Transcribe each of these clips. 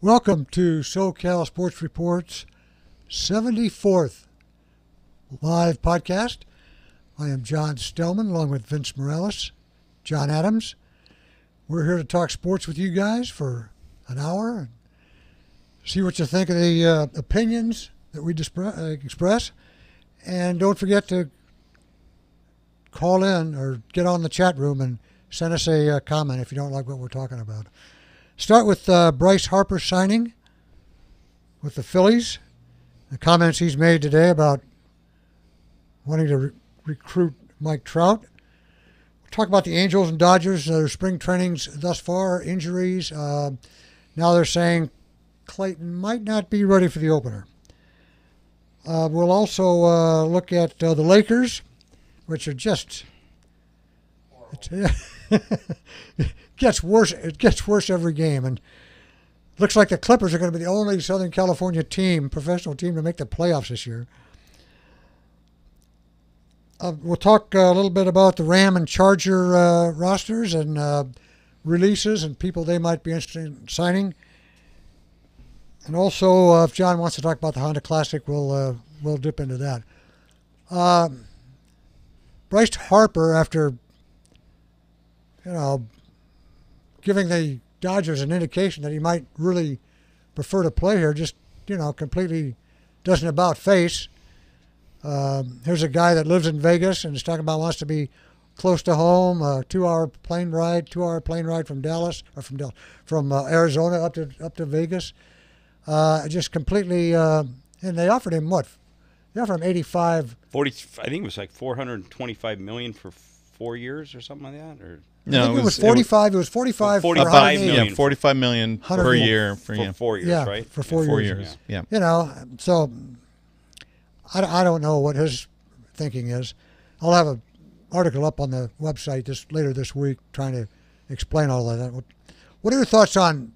Welcome to SoCal Sports Report's 74th live podcast. I am John Stellman along with Vince Morales, John Adams. We're here to talk sports with you guys for an hour and see what you think of the opinions that we express. And don't forget to call in or get on the chat room and send us a comment if you don't like what we're talking about. Start with Bryce Harper signing with the Phillies. The comments he's made today about wanting to recruit Mike Trout. We'll talk about the Angels and Dodgers, their spring trainings thus far, injuries. Now they're saying Clayton might not be ready for the opener. We'll also look at the Lakers, which are just... It gets worse every game, and looks like the Clippers are going to be the only Southern California professional team to make the playoffs this year. We'll talk a little bit about the Ram and Charger rosters and releases and people they might be interested in signing. And also, if John wants to talk about the Honda Classic, we'll dip into that. Bryce Harper, after giving the Dodgers an indication that he might really prefer to play here, just, completely doesn't about face. Here's a guy that lives in Vegas and is talking about wants to be close to home, 2-hour plane ride from Dallas, or from Arizona up to Vegas. Just completely, and they offered him what? They offered him 85. 40, I think it was like $425 million for 4 years or something like that, or. No, I think it was 45. It was 45. 45 million. Yeah, $45 million per year for 4 years, yeah, right? For 4 years. Yeah. So I don't know what his thinking is. I'll have an article up on the website later this week trying to explain all of that. What are your thoughts on?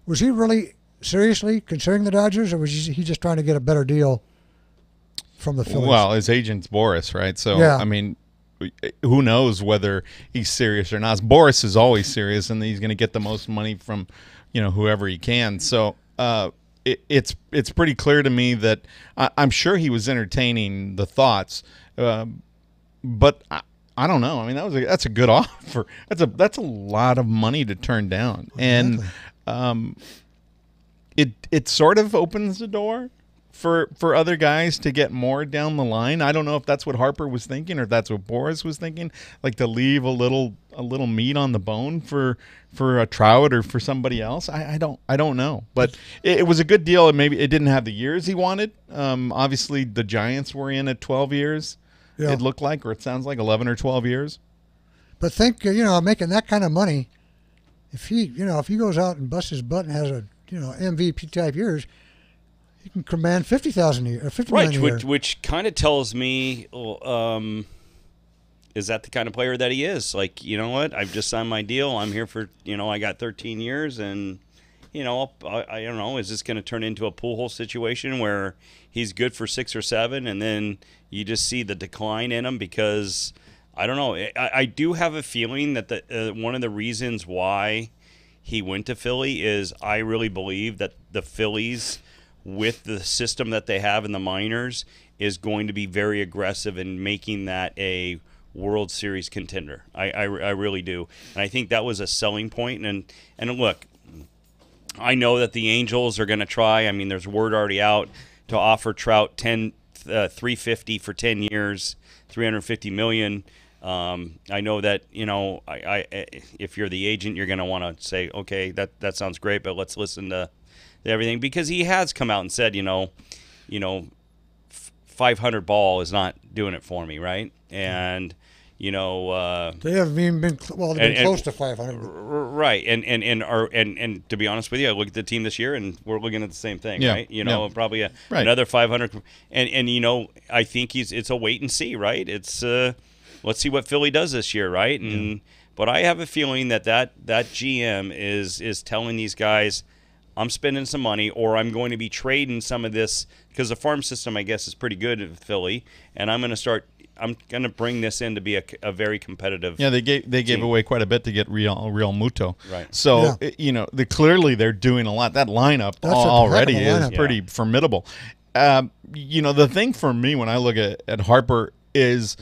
Was he really seriously considering the Dodgers, or was he just trying to get a better deal from the Phillies? Well, his agent's Boris, right? So yeah. I mean, who knows whether he's serious or not? Boris is always serious, and he's going to get the most money from, whoever he can. So it's pretty clear to me that I'm sure he was entertaining the thoughts, but I don't know. I mean, that's a good offer. That's a lot of money to turn down, exactly. And it sort of opens the door for other guys to get more down the line. I don't know if that's what Harper was thinking or if that's what Boris was thinking, like to leave a little meat on the bone for a Trout or for somebody else. I don't know, but it was a good deal, and maybe it didn't have the years he wanted. Obviously, the Giants were in at 12 years. Yeah. It looked like, or it sounds like 11 or 12 years. But think, making that kind of money, if he goes out and busts his butt and has a MVP type years, he can command $50,000 a year, $50 million a year. Which kind of tells me, is that the kind of player that he is? Like, you know what? I've just signed my deal. I'm here for, I got 13 years, and, I don't know. Is this going to turn into a Pujols situation where he's good for 6 or 7, and then you just see the decline in him? Because I don't know. I do have a feeling that one of the reasons why he went to Philly is I really believe that the Phillies, with the system that they have in the minors, is going to be very aggressive in making that a World Series contender. I really do. And I think that was a selling point. And look, I know that the Angels are going to try. I mean, there's word already out to offer Trout $350 for 10 years, $350 million. I know that, if you're the agent, you're going to want to say, okay, that sounds great, but let's listen to everything, because he has come out and said, 500 ball is not doing it for me, right? And they haven't even been they've been close to 500, right? And to be honest with you, I look at the team this year, and we're looking at the same thing, right? Probably another 500, and I think it's a wait and see, right? It's let's see what Philly does this year, right? And but I have a feeling that GM is telling these guys, I'm spending some money, or I'm going to be trading some of this, because the farm system, I guess, is pretty good at Philly, and I'm going to start I'm going to bring this in to be a very competitive. Yeah, they gave team. away quite a bit to get Real Muto. Right. So clearly they're doing a lot. That lineup That's a already heck of a is lineup. pretty formidable. The thing for me when I look at Harper is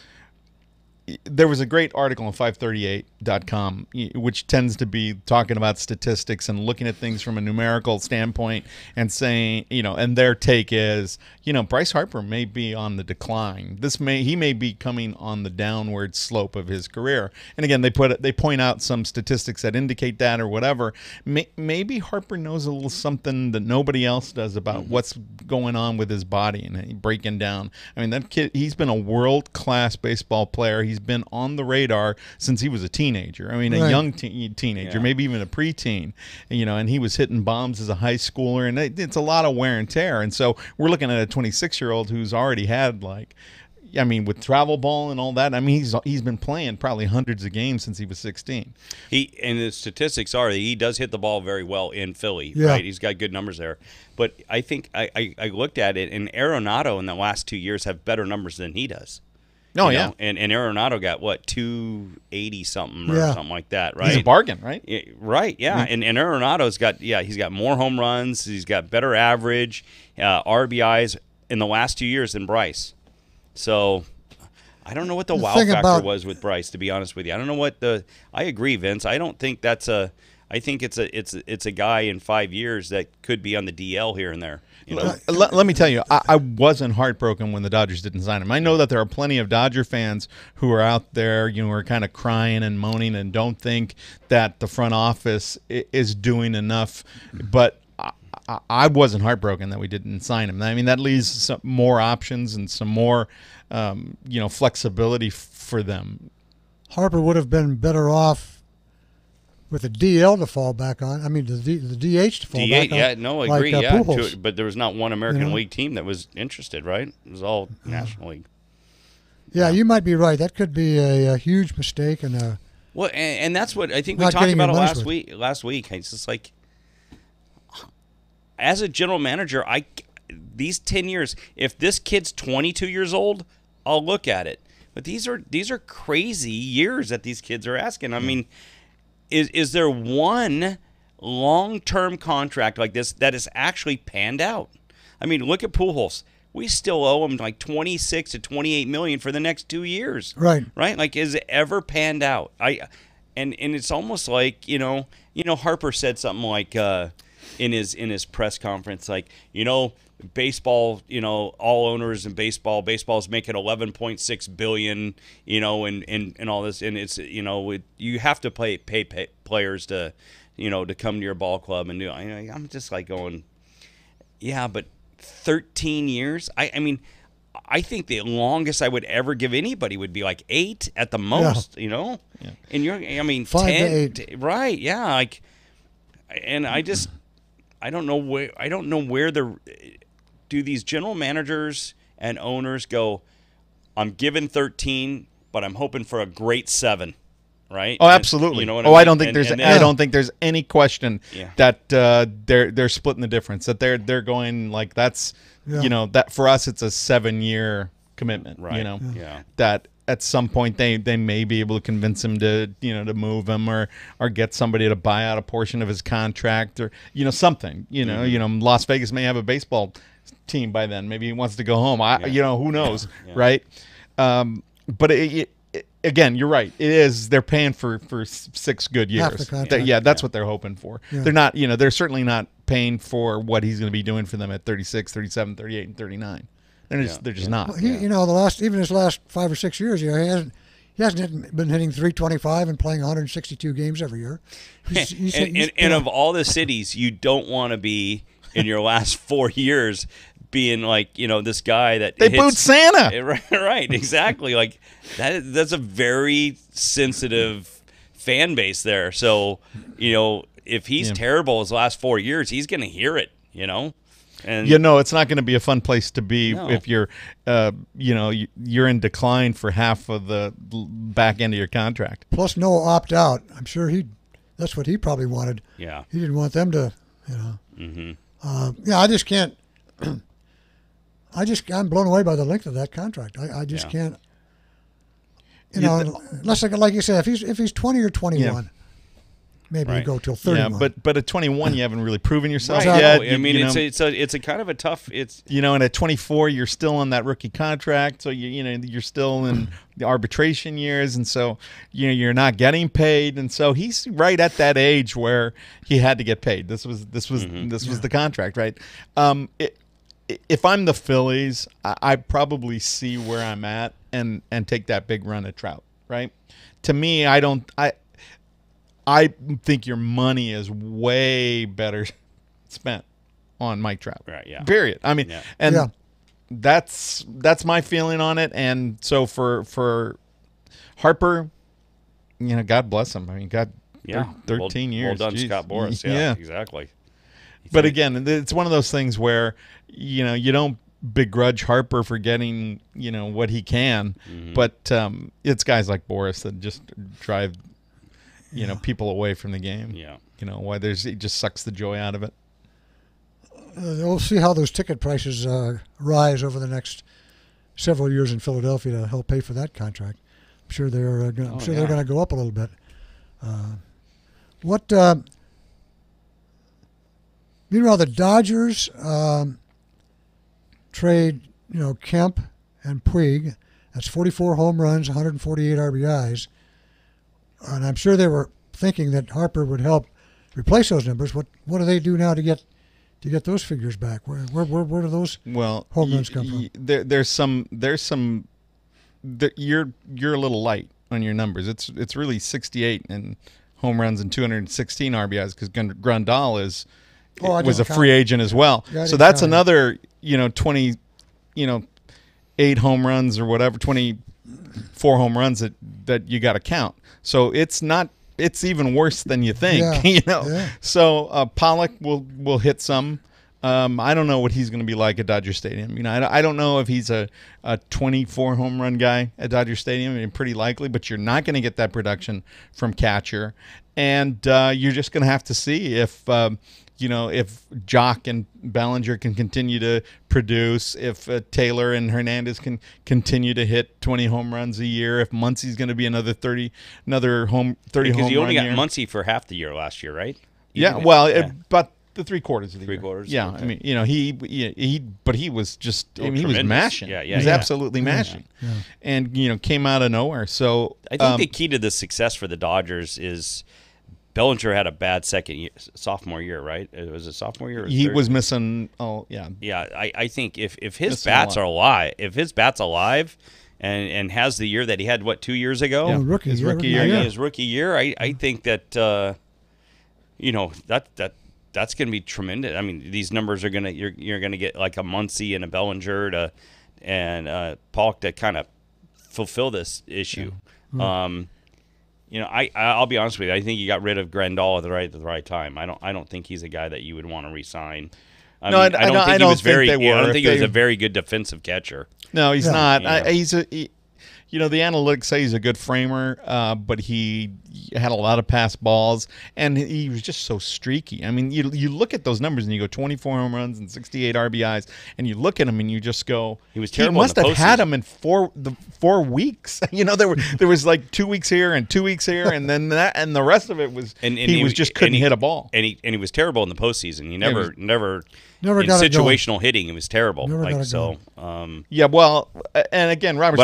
there was a great article on 538.com, which tends to be talking about statistics and looking at things from a numerical standpoint and saying, and their take is, Bryce Harper may be on the decline. He may be coming on the downward slope of his career. And again, they point out some statistics that indicate that or whatever. Maybe Harper knows a little something that nobody else does about what's going on with his body and breaking down. I mean, that kid, he's been a world-class baseball player. He's been on the radar since he was a teenager. I mean, a young teenager, maybe even a preteen, and he was hitting bombs as a high schooler, and it's a lot of wear and tear. And so we're looking at a 26-year-old who's already had with travel ball and all that. I mean, he's been playing probably hundreds of games since he was 16. And the statistics are that he does hit the ball very well in Philly, Yeah. right? He's got good numbers there. But I think I looked at it, and Arenado in the last 2 years have better numbers than he does. Oh, You yeah. know? And Arenado got, 280 something or Yeah. something like that, right? He's a bargain, right? Yeah, right, yeah. And Arenado's he's got more home runs. He's got better average, RBIs in the last 2 years than Bryce. So I don't know what the wow thing factor about- was with Bryce, to be honest with you. I don't know what I agree, Vince. I don't think I think it's a guy in 5 years that could be on the DL here and there. Let me tell you, I wasn't heartbroken when the Dodgers didn't sign him. I know that there are plenty of Dodger fans who are out there, who are kind of crying and moaning and don't think that the front office is doing enough. But I wasn't heartbroken that we didn't sign him. I mean, that leaves some more options and some more, flexibility for them. Harper would have been better off with a DL to fall back on. I mean, the DH to fall back on. Yeah, no, I like, agree. Pujols. But there was not one American League team that was interested, right? It was all National League. Yeah, you might be right. That could be a huge mistake and Well, and that's what I think we Not talked getting about it your money's worth. last week. It's just like, as a general manager, these 10 years, if this kid's 22 years old, I'll look at it. But these are crazy years that these kids are asking. I mean, is there one long-term contract like this that is actually panned out? I mean, look at Pujols. We still owe him like $26 to $28 million for the next 2 years. Right. Like, is it ever panned out? And it's almost like Harper said something like in his press conference, like, baseball, all owners in baseball's making $11.6 billion, and all this, and it's you have to pay players to to come to your ball club and do. I'm just like going, yeah, but 13 years. I mean, I think the longest I would ever give anybody would be like 8 at the most. Yeah. And 5 to 10, 8. right? Yeah, like, and I don't know where do these general managers and owners go, I'm giving 13, but I'm hoping for a great 7, right? Oh, absolutely. You know what I mean? don't think I don't think there's any question Yeah. that they're splitting the difference. That they're going like that's that for us it's a 7-year commitment. Right. Yeah. That at some point they may be able to convince him to to move him or get somebody to buy out a portion of his contract or something. Las Vegas may have a baseball team by then. Maybe he wants to go home. Who knows, Yeah. right? But again, you're right. It is. They're paying for 6 good years. Half the contract. That's what they're hoping for. Yeah. They're not. They're certainly not paying for what he's going to be doing for them at 36, 37, 38, and 39. They're just not. Well, his last 5 or 6 years, he hasn't been hitting 325 and playing 162 games every year. And of all the cities, you don't want to be in your last 4 years being like this guy that They booed Santa. Right, exactly. Like that's a very sensitive fan base there. So if he's terrible his last 4 years, he's going to hear it. And it's not going to be a fun place to be No. if you're, you're in decline for half of the back end of your contract. Plus no opt out. I'm sure that's what he probably wanted. Yeah. He didn't want them to, Mm-hmm. I just can't. I'm blown away by the length of that contract. I just can't. You know, unless like you said, if he's 20 or 21, maybe you go till 31. Yeah, but at 21, you haven't really proven yourself Right. yet. I mean, it's a kind of a tough. It's and at 24, you're still on that rookie contract, so you're still in the arbitration years, and so you're not getting paid, and so he's right at that age where he had to get paid. This was the contract, right? If I'm the Phillies, I probably see where I'm at and take that big run at Trout, right? To me, I think your money is way better spent on Mike Trout. right. Yeah. Period. I mean, Yeah. that's my feeling on it. And so for Harper, God bless him. I mean, God, 13 years. Well done, Jeez. Scott Boras. Yeah, exactly. But again, it's one of those things where you don't begrudge Harper for getting what he can, but it's guys like Boras that just drive people away from the game. Yeah. Why it just sucks the joy out of it. We'll see how those ticket prices rise over the next several years in Philadelphia to help pay for that contract. I'm sure they're going to go up a little bit. Meanwhile, the Dodgers trade Kemp and Puig. That's 44 home runs, 148 RBIs. And I'm sure they were thinking that Harper would help replace those numbers. What do they do now to get those figures back? Where do those home runs come from? You're a little light on your numbers. It's really 68 in home runs and 216 RBIs because Grandal was a free agent as well. So that's another 28 home runs or whatever, 24 home runs that you got to count. So it's even worse than you think. Yeah. So Pollock will hit some. I don't know what he's going to be like at Dodger Stadium. I don't know if he's a 24 home run guy at Dodger Stadium. I mean, pretty likely, but you're not going to get that production from catcher, and you're just going to have to see if Jock and Bellinger can continue to produce, if Taylor and Hernandez can continue to hit 20 home runs a year, if Muncy's going to be another 30 home run Because you only got year. Muncy for half the year last year, right? But the 3/4 of the year. 3/4. Yeah, okay. I mean, he was just, he was tremendous. mashing. Yeah, he was absolutely mashing, and came out of nowhere. So I think the key to the success for the Dodgers is Bellinger had a bad sophomore year, right? It was a sophomore year. He was missing. Oh, yeah. Yeah, I think if his bats are alive, and has the year that he had 2 years ago, His rookie year, I think that that's going to be tremendous. I mean, these numbers are you're gonna get like a Muncy and a Bellinger and Polk to kind of fulfill this issue. Yeah. I'll be honest with you. I think you got rid of Grandal at the right time. I don't think he's a guy that you would want to re-sign. I don't think he was a very good defensive catcher. No, he's not. Yeah. The analytics say he's a good framer, but he had a lot of pass balls, and he was just so streaky. I mean, you look at those numbers, and you go 24 home runs and 68 RBIs, and you look at him, and you just go, he was terrible. He must have had him in 4 weeks. There was like 2 weeks here and 2 weeks here, and then and the rest of it was he just couldn't hit a ball. And he was terrible in the postseason. He never in got situational hitting. It was terrible. Yeah, well, and again, Roberts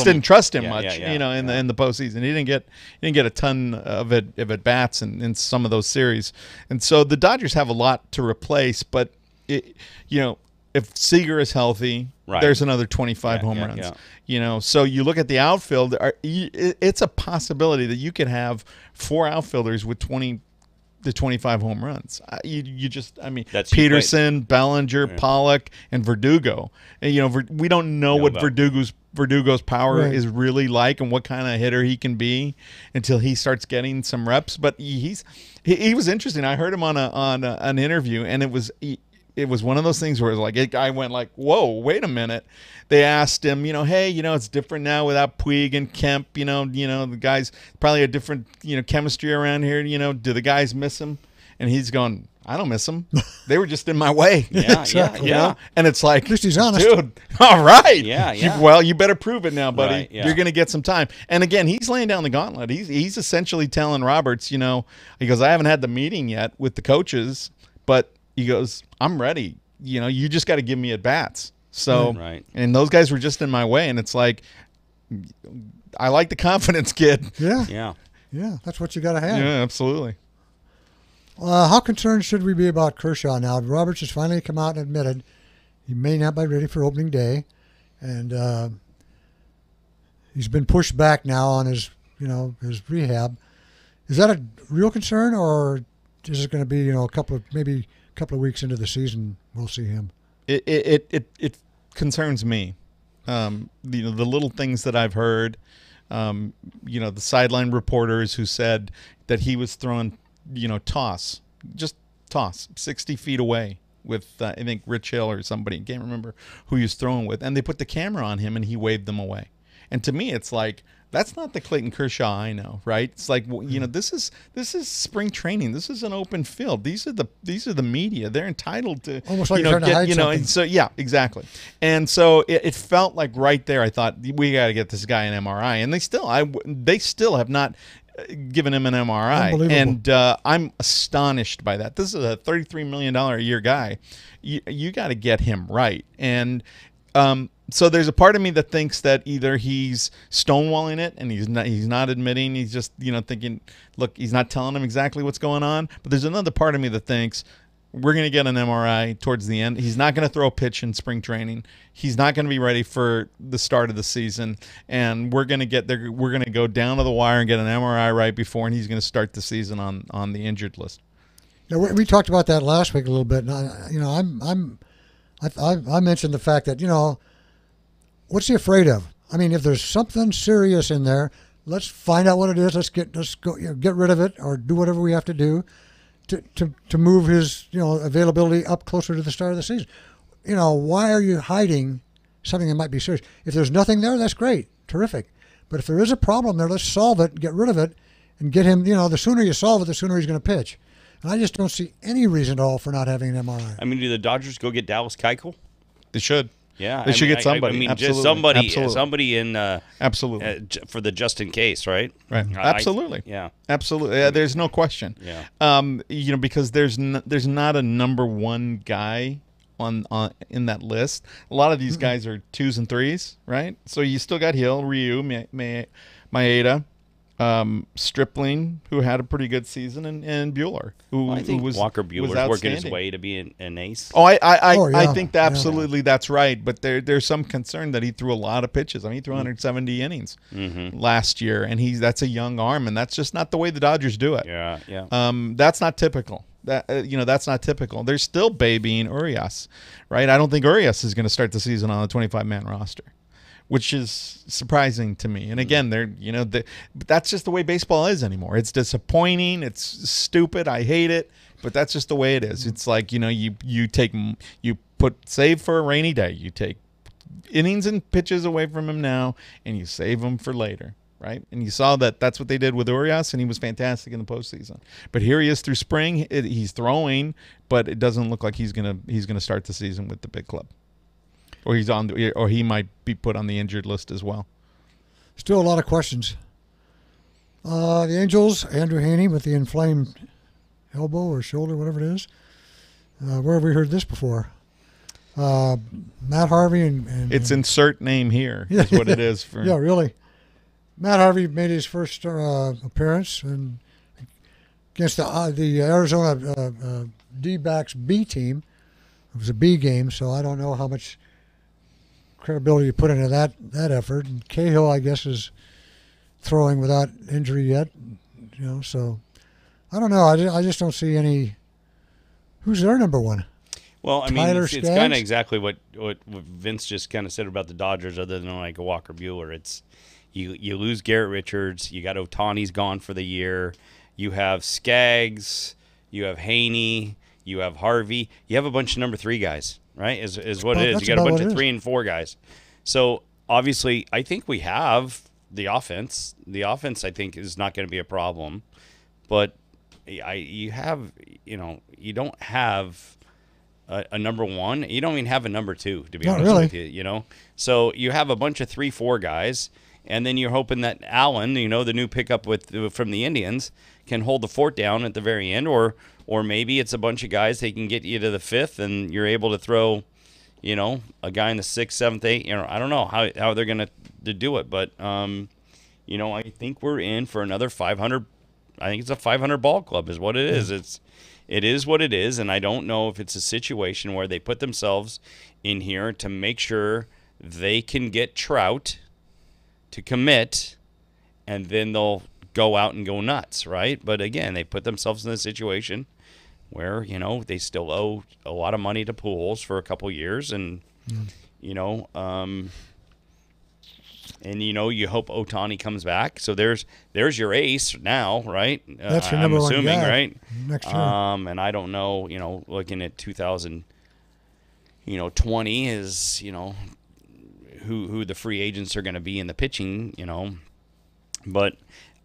didn't trust him much, in the postseason. He didn't get a ton of at bats in some of those series, and so the Dodgers have a lot to replace. But if Seager is healthy, there's another 25 home runs. Yeah. So you look at the outfield. It's a possibility that you could have 4 outfielders with 20 to 25 home runs. That's Peterson, Bellinger, Pollock, and Verdugo. And, we don't know what Verdugo's power is really like and what kind of hitter he can be until he starts getting some reps. But he was interesting. I heard him on an interview, and it was one of those things where it was like I went like, whoa, wait a minute. They asked him, hey, it's different now without Puig and Kemp. The guys probably a different chemistry around here. Do the guys miss him? And he's going, I don't miss them. They were just in my way. Yeah, Exactly. yeah. And it's like, At least he's honest. dude, all right. Yeah, yeah. Well, you better prove it now, buddy. Right, yeah. You're going to get some time. And again, he's laying down the gauntlet. He's essentially telling Roberts, he goes, I haven't had the meeting yet with the coaches, but he goes, I'm ready. You just got to give me at bats. So, Right. And those guys were just in my way. And it's like, I like the confidence, kid. Yeah, Yeah. yeah, that's what you got to have. Yeah, absolutely. How concerned should we be about Kershaw now? Roberts has finally come out and admitted he may not be ready for opening day, and he's been pushed back now on his rehab. Is that a real concern, or is it going to be a couple of weeks into the season we'll see him? It concerns me. The little things that I've heard. The sideline reporters who said that he was throwing, toss 60 feet away with, I think, Rich Hill or somebody. I can't remember who he was throwing with. And they put the camera on him and he waved them away. And to me, it's like, that's not the Clayton Kershaw I know, right? It's like, this is spring training. This is an open field. These are the media. They're entitled to Almost like you're trying to hide something. And so yeah, exactly. And so it felt like right there, I thought we got to get this guy an MRI, and they still have not given him an MRI, and I'm astonished by that. This is a $33 million a year guy. You got to get him right, and so there's a part of me that thinks that either he's stonewalling it and he's not admitting, he's just thinking, look, he's not telling him exactly what's going on. But there's another part of me that thinks we're going to get an MRI towards the end. He's not going to throw a pitch in spring training. He's not going to be ready for the start of the season, and we're going to get there. We're going to go down to the wire and get an MRI right before, and he's going to start the season on the injured list. Yeah, we talked about that last week a little bit. And I mentioned the fact that what's he afraid of? I mean, if there's something serious in there, let's find out what it is. Let's go get rid of it, or do whatever we have to do to move his availability up closer to the start of the season. Why are you hiding something that might be serious? If there's nothing there, that's great, terrific. But if there is a problem there, let's solve it, get rid of it, and get him. The sooner you solve it, the sooner he's going to pitch. And I just don't see any reason at all for not having an MRI. I mean, do the Dodgers go get Dallas Keuchel? They should. Yeah, They should get somebody. I mean, Absolutely. just somebody in Absolutely. For the just in case, right? Right. Absolutely. Yeah. Absolutely. There's no question. Yeah. Because there's not a number one guy on in that list. A lot of these guys are 2s and 3s, right? So you still got Hill, Ryu, Maeda, Stripling, who had a pretty good season, and Buehler, I think who was Walker was Buehler's working his outstanding. way to be an ace. Oh, I yeah. think that absolutely that's right. But there's some concern that he threw a lot of pitches. I mean, he threw 170 innings last year, and that's a young arm, and that's just not the way the Dodgers do it. Yeah, yeah. That's not typical. That's not typical. There's still Baby Urias, right? I don't think Urias is going to start the season on a 25-man roster, which is surprising to me. And again, but that's just the way baseball is anymore. It's disappointing. It's stupid. I hate it. But that's just the way it is. It's like you save for a rainy day. You take innings and pitches away from him now, and you save them for later. Right, and you saw that's what they did with Urias, and he was fantastic in the postseason. But here he is through spring; he's throwing, but it doesn't look like he's gonna start the season with the big club, or he might be put on the injured list as well. Still a lot of questions. The Angels, Andrew Heaney with the inflamed elbow or shoulder, whatever it is. Where have we heard this before? Matt Harvey and It's insert name here is what it is for. Yeah, really. Matt Harvey made his first appearance against the Arizona D-backs B team. It was a B game, so I don't know how much credibility you put into that effort. And Cahill, I guess, is throwing without injury yet. So I don't know. I just don't see any. Who's their number one? Well, I mean, Tyler it's kind Skaggs? of exactly what Vince just kind of said about the Dodgers, other than like a Walker Buehler. It's you lose Garrett Richards, you got Ohtani's gone for the year, you have Skaggs, you have Heaney, you have Harvey, you have a bunch of number 3 guys, right? Is what it is. You got a bunch of 3 and 4 guys. So obviously, I think we have the offense. The offense, I think, is not going to be a problem, but you have, you don't have a number one. You don't even have a number two, to be Not honest really. with you. So you have a bunch of 3-4 guys, and then you're hoping that Allen, the new pickup from the Indians, can hold the fort down at the very end, or maybe it's a bunch of guys they can get you to the fifth, and you're able to throw, a guy in the sixth, seventh, eighth. I don't know how they're gonna to do it, but I think we're in for another 500. I think it's a 500 ball club is what it is. It is what it is, and I don't know if it's a situation where they put themselves in here to make sure they can get Trout to commit, and then they'll go out and go nuts, right? But again, they put themselves in a situation where, they still owe a lot of money to Pujols for a couple years, and, you hope Ohtani comes back. So there's your ace now, right? That's your number I'm one assuming, guy right? next year. And I don't know, looking at 2020 is, who the free agents are going to be in the pitching, But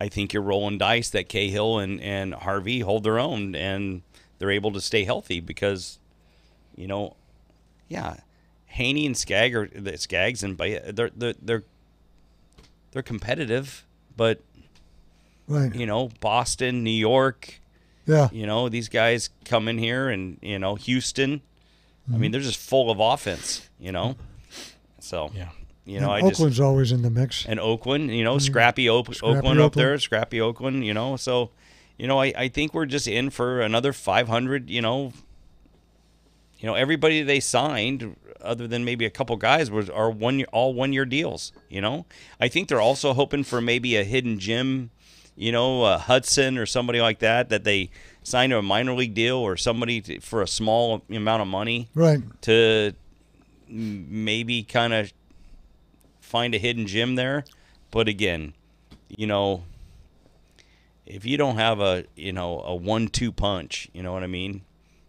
I think you're rolling dice that Cahill and Harvey hold their own, and they're able to stay healthy because, Haney and Skaggs and they're competitive, but Right. Boston, New York, Yeah. these guys come in here, and Houston. I mean, they're just full of offense, So Yeah. And I Oakland's always in the mix. and Oakland, scrappy Oakland up Oakland. there, scrappy Oakland, So, I think we're just in for another 500. Everybody they signed, other than maybe a couple guys, are all 1 year deals. I think they're also hoping for maybe a hidden gem, Hudson or somebody like that they signed a minor league deal, or somebody for a small amount of money Right. to maybe kind of find a hidden gem there. But again, if you don't have a 1-2 punch, you know what I mean?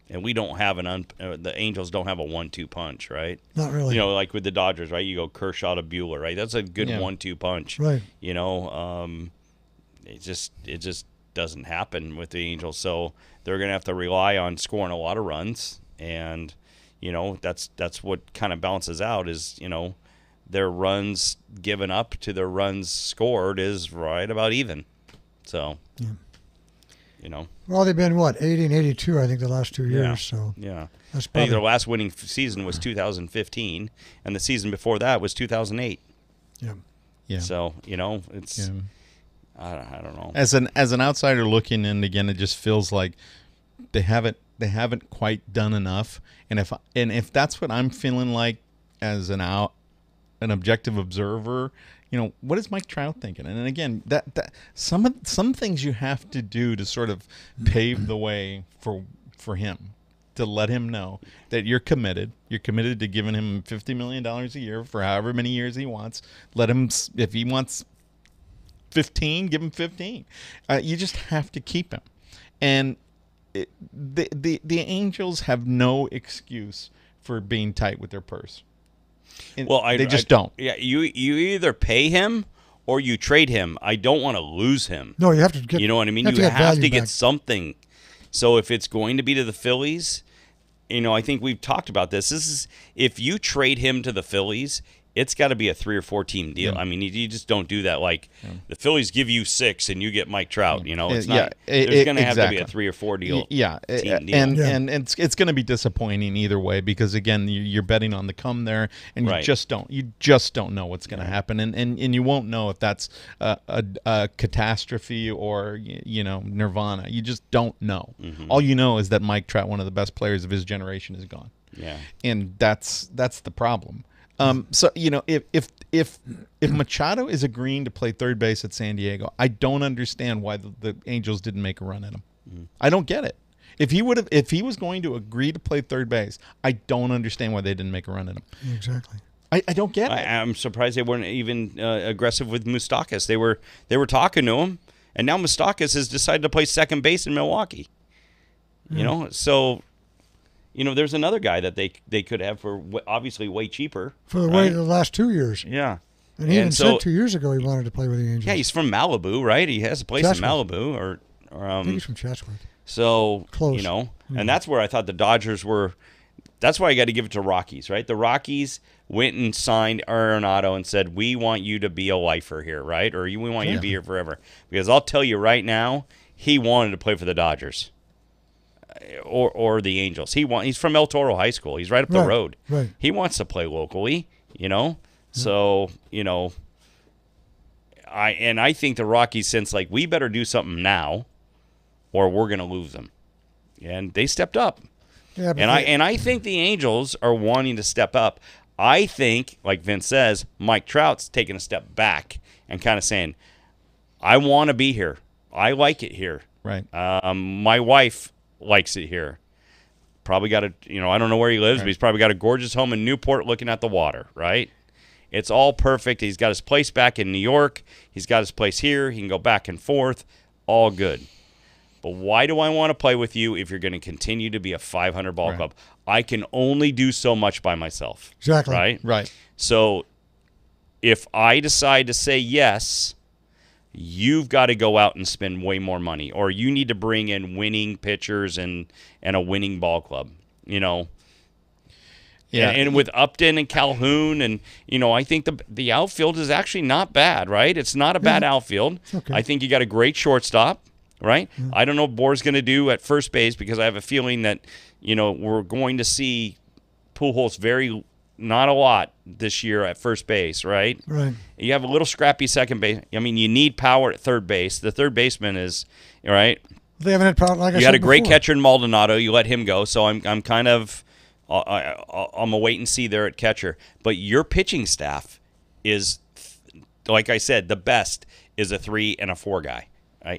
And we don't have the Angels don't have a 1-2 punch, right? Not really. Like with the Dodgers, right? You go Kershaw to Buehler, right? That's a good 1-2 punch. Right. It just doesn't happen with the Angels. So they're going to have to rely on scoring a lot of runs, and that's what kind of balances out is, their runs given up to their runs scored is right about even. So, Well, they've been, 80 and 82, I think, the last 2 years. Yeah. So yeah. that's I think probably, their last winning season was 2015, and the season before that was 2008. yeah. Yeah. So, it's Yeah. I don't know. As an outsider looking in, again, it just feels like they haven't quite done enough. And if that's what I'm feeling like as an objective observer, what is Mike Trout thinking? And again, that some things you have to do to sort of pave the way for him, to let him know that you're committed. You're committed to giving him $50 million a year for however many years he wants. Let him, if he wants 15, give him 15. You just have to keep him. And the Angels have no excuse for being tight with their purse. And they just don't. Yeah, you either pay him or you trade him. I don't want to lose him. No, you have to get. You know what I mean? You You have value to get back. something. So if it's going to be to the Phillies, I think we've talked about this. This is if you trade him to the Phillies, it's got to be a 3 or 4 team deal. I mean, you just don't do that. Like the Phillies give you 6 and you get Mike Trout. It's not. There's going to have to be a 3 or 4 deal. Yeah, team deal. and it's going to be disappointing either way because again, you're betting on the come there, and you Right. just don't know what's going to happen, and you won't know if that's a catastrophe or nirvana. You just don't know. All you know is that Mike Trout, one of the best players of his generation, is gone. Yeah. And that's the problem. So if Machado is agreeing to play third base at San Diego, I don't understand why the Angels didn't make a run at him. I don't get it. If he was going to agree to play third base, I don't understand why they didn't make a run at him. Exactly. I don't get it. I'm surprised they weren't even aggressive with Moustakas. They were talking to him, and now Moustakas has decided to play second base in Milwaukee. So. There's another guy that they could have for obviously way cheaper. For the right? way the last 2 years. Yeah. And he even said 2 years ago he wanted to play with the Angels. Yeah, he's from Malibu, right? He has a place That's in Malibu, or I think he's from Chatsworth. So, Close. you know, and that's where I thought the Dodgers were. That's why I got to give it to Rockies, right? The Rockies went and signed Arenado and said, we want you to be a lifer here, right? Or we want you to be here forever. Because I'll tell you right now, he wanted to play for the Dodgers or the Angels. He's from El Toro High School. He's right up the road. Right. He wants to play locally, you know? So, you know, I think the Rockies sense like, we better do something now or we're going to lose them. And they stepped up. Yeah, And I think the Angels are wanting to step up. I think, like Vince says, Mike Trout's taking a step back and kind of saying, I want to be here. I like it here. Right. My wife likes it here. Probably got a, you know, I don't know where he lives, but he's probably got a gorgeous home in Newport looking at the water, right? It's all perfect. He's got his place back in New York. He's got his place here. He can go back and forth. All good. But why do I want to play with you if you're going to continue to be a 500 ball club? I can only do so much by myself. Exactly. Right? Right. So if I decide to say yes, you've got to go out and spend way more money, or you need to bring in winning pitchers and a winning ball club, you know. Yeah. And with Upton and Calhoun, and, you know, I think the outfield is actually not bad, right? It's not a bad outfield. Okay. I think you got a great shortstop. Right? I don't know what Bohr's going to do at first base because I have a feeling that, you know, we're going to see Pujols not a lot this year at first base, right? Right. You have a little scrappy second base. I mean, you need power at third base. The third baseman is, right? They haven't had power, like I said You had a great before. catcher in Maldonado. You let him go, so I'm kind of I'm a wait and see there at catcher. But your pitching staff is, like I said, the best is a 3 and a 4 guy.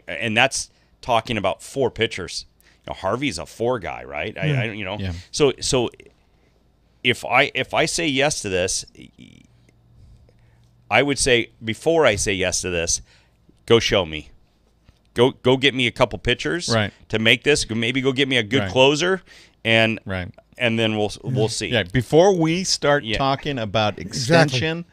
And that's talking about 4 pitchers. You know, Harvey's a 4 guy, right? You know. Yeah. So if I say yes to this, I would say before I say yes to this, go show me. Go get me a couple pitchers to make this. Maybe go get me a good closer, and then we'll see. Yeah. Before we start talking about extension,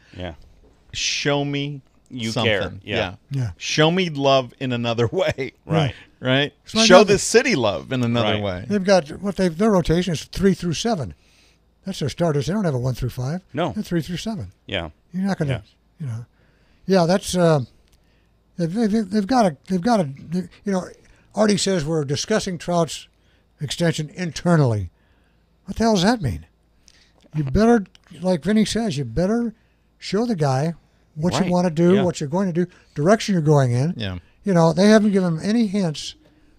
show me. You something. care. Yeah. Show me love in another way. Right. Right. So Show this city love in another way. They've got their rotation is 3 through 7. That's their starters. They don't have a 1 through 5. No. They're 3 through 7. Yeah. You're not going to, you know. Yeah, that's they've got to. You know, Artie says we're discussing Trout's extension internally. What the hell does that mean? You better, like Vinny says, you better show the guy what you want to do, what you're going to do, direction you're going in. Yeah. You know, they haven't given him any hints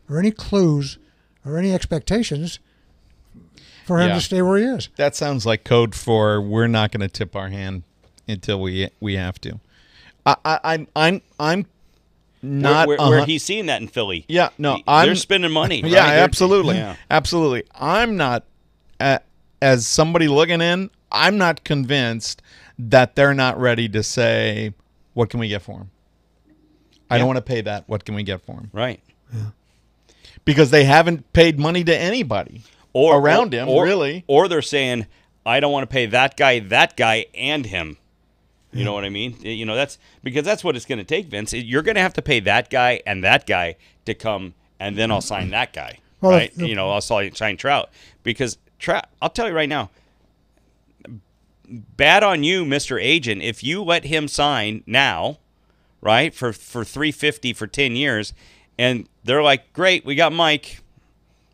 or any clues or any expectations for him to stay where he is. That sounds like code for we're not going to tip our hand until we have to. I'm not where he's seeing that in Philly. Yeah, no, they're spending money. Right? Yeah, absolutely, Yeah. absolutely. I'm not as somebody looking in. I'm not convinced that they're not ready to say, what can we get for him? I don't want to pay that. What can we get for him? Right. Because they haven't paid money to anybody around him, really. Or they're saying, I don't want to pay that guy, and him. You know what I mean? You know, that's because that's what it's going to take, Vince. You're going to have to pay that guy and that guy to come, and then I'll sign that guy. Well, right? You know, I'll sign Trout. Because Trout, I'll tell you right now, bad on you, Mr. Agent, if you let him sign now, right, for $350 for 10 years, and they're like, great, we got Mike.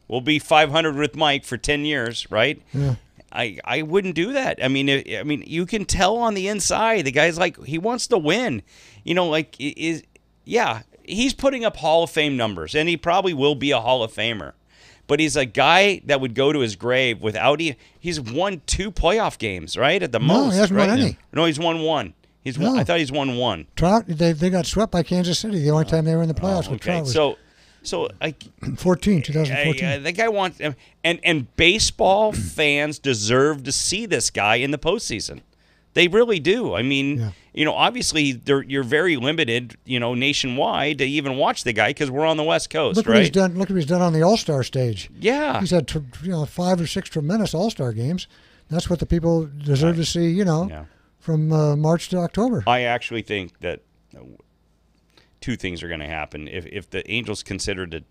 We'll be 500 with Mike for 10 years, right? Yeah. I wouldn't do that. I mean, you can tell on the inside the guy's like he wants to win. You know, like he's putting up Hall of Fame numbers, and he probably will be a Hall of Famer. But he's a guy that would go to his grave without he's won 2 playoff games, right? At the most. No, he hasn't right? won any. No, he's won 1. I thought he's won 1. Trout, they got swept by Kansas City the only time they were in the playoffs with Trout. So I 2014. the guy wants and baseball fans deserve to see this guy in the postseason. They really do. I mean, you know, obviously you're very limited, you know, nationwide to even watch the guy because we're on the West Coast, Look right? Look what he's done on the All-Star stage. Yeah, he's had 5 or 6 tremendous All-Star games. That's what the people deserve to see. You know, from March to October. I actually think that two things are going to happen. If the Angels consider to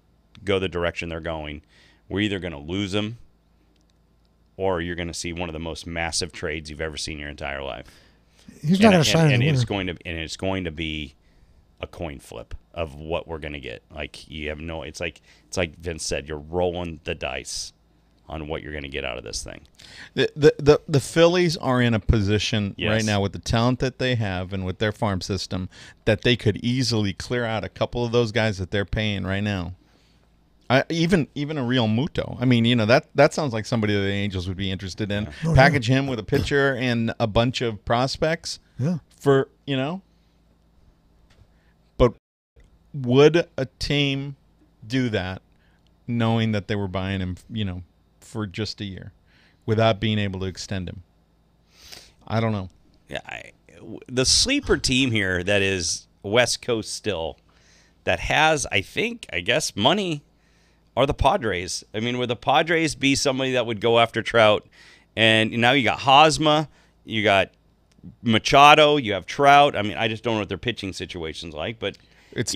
go the direction they're going, we're either going to lose them, or you're going to see one of the most massive trades you've ever seen in your entire life. He's not going to sign and a it's winner. going to be a coin flip of what we're going to get. Like you have no. It's like Vince said. You're rolling the dice on what you're going to get out of this thing. The Phillies are in a position Yes. right now with the talent that they have and with their farm system that they could easily clear out a couple of those guys that they're paying right now. Even a real Muto. I mean, that sounds like somebody that the Angels would be interested in. Oh, Package him with a pitcher and a bunch of prospects Yeah. for. But would a team do that, knowing that they were buying him, for just a year, without being able to extend him? I don't know. Yeah, the sleeper team here that is West Coast still, that has, I guess, money, are the Padres. I mean, would the Padres be somebody that would go after Trout? And now you got Hosmer, you got Machado, you have Trout. I mean, I just don't know what their pitching situation's like, but It's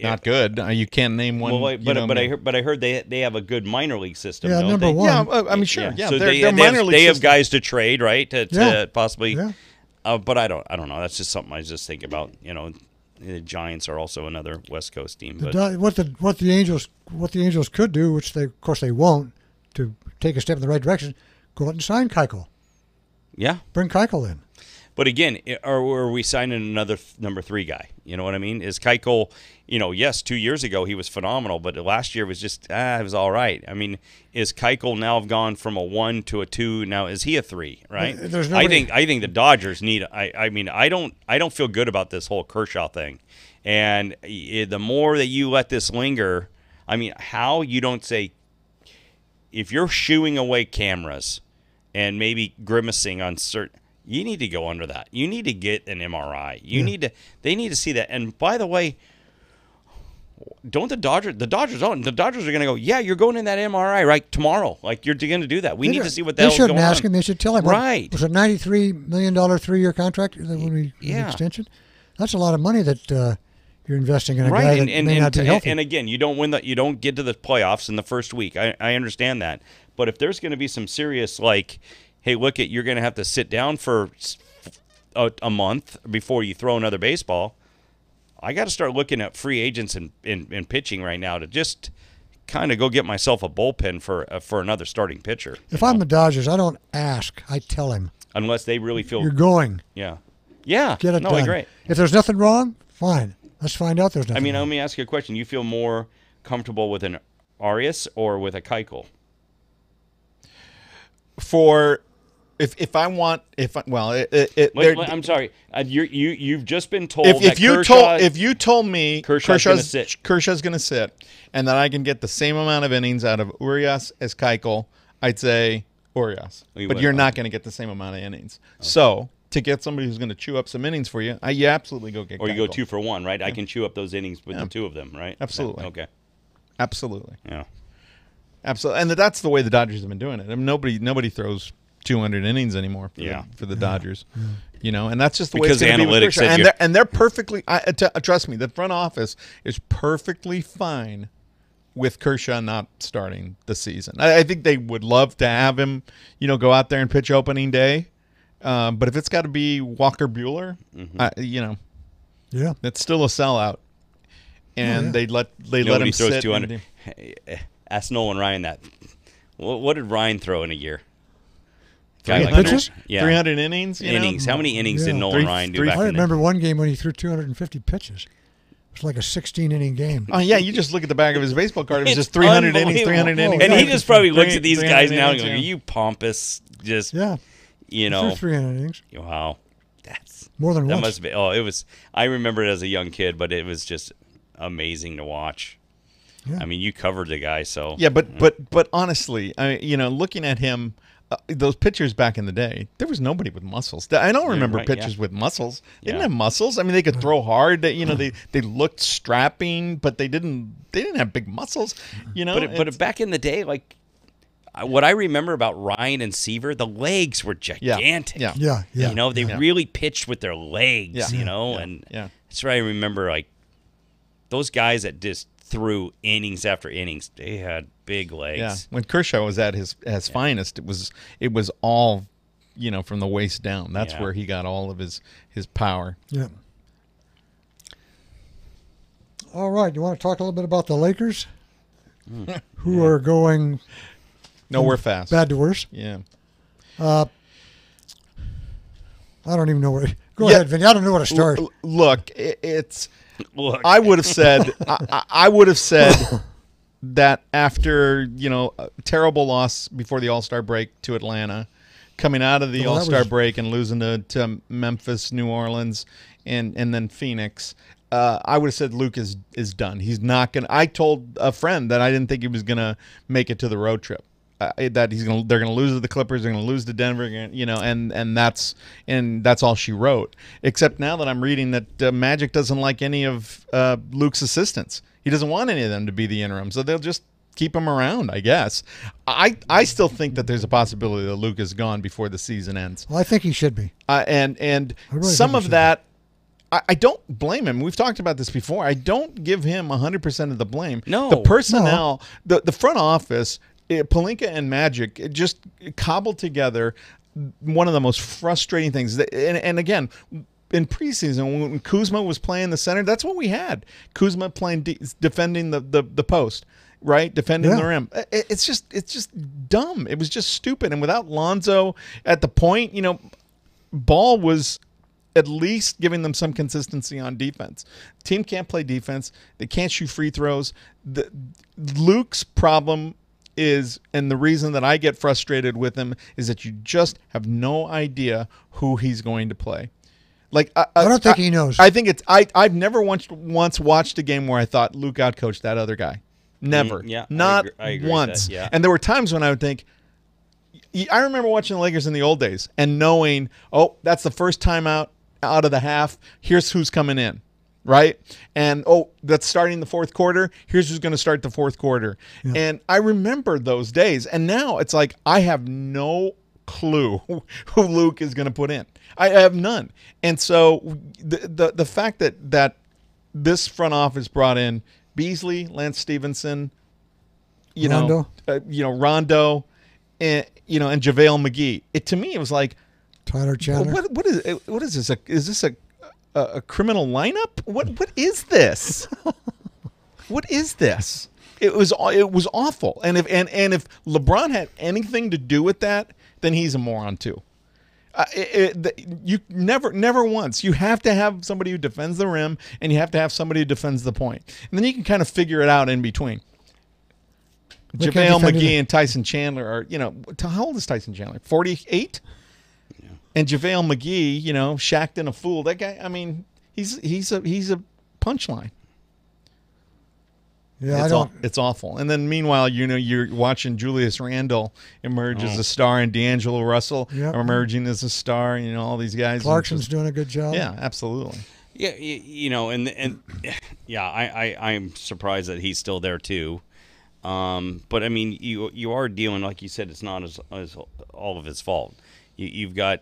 not good. You can't name one. well, but I heard they have a good minor league system. Yeah, don't number they? one. Yeah, I mean, sure. Yeah, so they're minor league. they have system. guys to trade, right? To Yeah. possibly. Yeah. But I don't know. That's just something I just think about. The Giants are also another West Coast team. But What the Angels could do, which of course they won't, to take a step in the right direction, go out and sign Keuchel. yeah. Bring Keuchel in. But again, are we signing another number 3 guy? You know what I mean? Is Keuchel, yes, 2 years ago he was phenomenal, but last year was just, it was all right. I mean, is Keuchel now gone from a 1 to a 2? Now is he a 3? Right? There's nobody- I think the Dodgers need. I mean, I don't feel good about this whole Kershaw thing, and the more that you let this linger, I mean, how you don't say, if you're shooing away cameras and maybe grimacing on certain. You need to go under that. You need to get an MRI. They need to see that. And by the way, don't the Dodgers are going to go, yeah, you're going in that MRI right tomorrow. Like you're going to do that. We need to see what the hell's going on. They shouldn't ask him. They should tell him. Right. Was a $93 million 3-year contract an extension? That's a lot of money that you're investing in a guy that may not be healthy. And again, you don't get to the playoffs in the first week. I understand that. But if there's going to be some serious, like, hey, you're going to have to sit down for a month before you throw another baseball. I got to start looking at free agents in pitching right now to just kind of go get myself a bullpen for another starting pitcher. If I'm the Dodgers, I don't ask. I tell him. Unless they really feel You're going. Yeah. Get it no, done. I agree. If there's nothing wrong, fine. Let's find out there's nothing I mean, wrong. let me ask you a question. You feel more comfortable with an Arias or with a Keuchel? I'm sorry. You've just been told If you told me Kershaw's Kershaw's going to sit, and that I can get the same amount of innings out of Urias as Keuchel, I'd say Urias. But you're not going to get the same amount of innings. Okay. So to get somebody who's going to chew up some innings for you, you absolutely go get. Or Keuchel. you go 2 for 1, right? Yeah. I can chew up those innings with the two of them, right? Absolutely. Okay. Absolutely. Yeah. Absolutely, and that's the way the Dodgers have been doing it. I mean, nobody throws 200 innings anymore for the Dodgers, and that's just the way it's going to be with Kershaw. And they're perfectly. Trust me, the front office is perfectly fine with Kershaw not starting the season. I think they would love to have him, go out there and pitch opening day, but if it's got to be Walker Buehler, that's still a sellout. And they let him throws sit. 200. Ask Nolan Ryan that. What did Ryan throw in a year? 300 Yeah. 300 innings? Innings. How many innings did Nolan Ryan do three- back I in remember one game when he threw 250 pitches. It was like a 16-inning game. Oh, yeah, you just look at the back of his baseball card. It was just 300 innings, 300 innings. And he just probably looks at these 300 guys now and innings, goes, you pompous, just, Yeah. He threw 300 innings. Wow. That's More than that once. must be. Oh, it was. I remember it as a young kid, but it was just amazing to watch. Yeah. I mean, you covered the guy, so Yeah, but honestly, looking at him, those pitchers back in the day, there was nobody with muscles. I don't remember right, pitchers with muscles. They didn't Yeah. have muscles. I mean, they could throw hard. They looked strapping, but they didn't have big muscles. But back in the day, like what I remember about Ryan and Seaver, the legs were gigantic. Yeah. Yeah. They really pitched with their legs. Yeah. And Yeah. that's what I remember. Like, those guys that just threw innings after innings, they had big legs. Yeah, when Kershaw was at his finest, it was all, from the waist down. That's where he got all of his power. Yeah. All right. You want to talk a little bit about the Lakers, who are going nowhere fast, bad to worse? Yeah. I don't even know where. Go ahead, Vinny. I don't know where to start. Look, it's. Look. I would have said. I would have said that after a terrible loss before the All-Star break to Atlanta, coming out of the All-Star break and losing to Memphis, New Orleans, and then Phoenix. I would have said Luke is done. He's not gonna. I told a friend that I didn't think he was gonna make it to the road trip. That they're gonna lose to the Clippers. They're gonna lose to Denver. And that's all she wrote. Except now that I'm reading that Magic doesn't like any of Luke's assistants. He doesn't want any of them to be the interim, so they'll just keep him around, I guess. I still think that there's a possibility that Luke is gone before the season ends. Well, I think he should be. And really some of that. I don't blame him. We've talked about this before. I don't give him 100% of the blame. No. The personnel, the front office, Pelinka and Magic, it just cobbled together one of the most frustrating things. And again, in preseason, when Kuzma was playing the center, that's what we had. Kuzma playing defending the post, right? Defending the rim. It's just dumb. It was just stupid. And without Lonzo at the point, Ball was at least giving them some consistency on defense. Team can't play defense. They can't shoot free throws. Luke's problem is, and the reason that I get frustrated with him is that you just have no idea who he's going to play. Like I don't think he knows. I think it's I've never once watched a game where I thought Luke outcoached that other guy. Never. Not I agree once. with that, yeah. And there were times when I would think, I remember watching the Lakers in the old days and knowing, oh, that's the first time out of the half. Here's who's coming in, right? And, oh, that's starting the fourth quarter. Here's who's going to start the fourth quarter. Yeah. And I remember those days. And now it's like I have no clue who Luke is going to put in. I have none. And so the fact that this front office brought in Beasley, Lance Stevenson, Rondo, Rondo, and JaVale McGee. To me, it was like, Tyler Chandler. What is this? Is this a criminal lineup? What is this? What is this? It was awful. And if LeBron had anything to do with that, then he's a moron too. You never once. You have to have somebody who defends the rim, and you have to have somebody who defends the point, and then you can kind of figure it out in between. JaVale McGee and Tyson Chandler are, how old is Tyson Chandler? 48. Yeah. And JaVale McGee, shacked in a fool. That guy, I mean, he's a punchline. Yeah, it's awful. And then meanwhile, you're watching Julius Randle emerge as a star, and D'Angelo Russell emerging as a star. All these guys. Clarkson's doing a good job. Yeah, absolutely. Yeah, I'm surprised that he's still there too. But I mean, you are dealing, like you said, it's not as all of his fault. You've got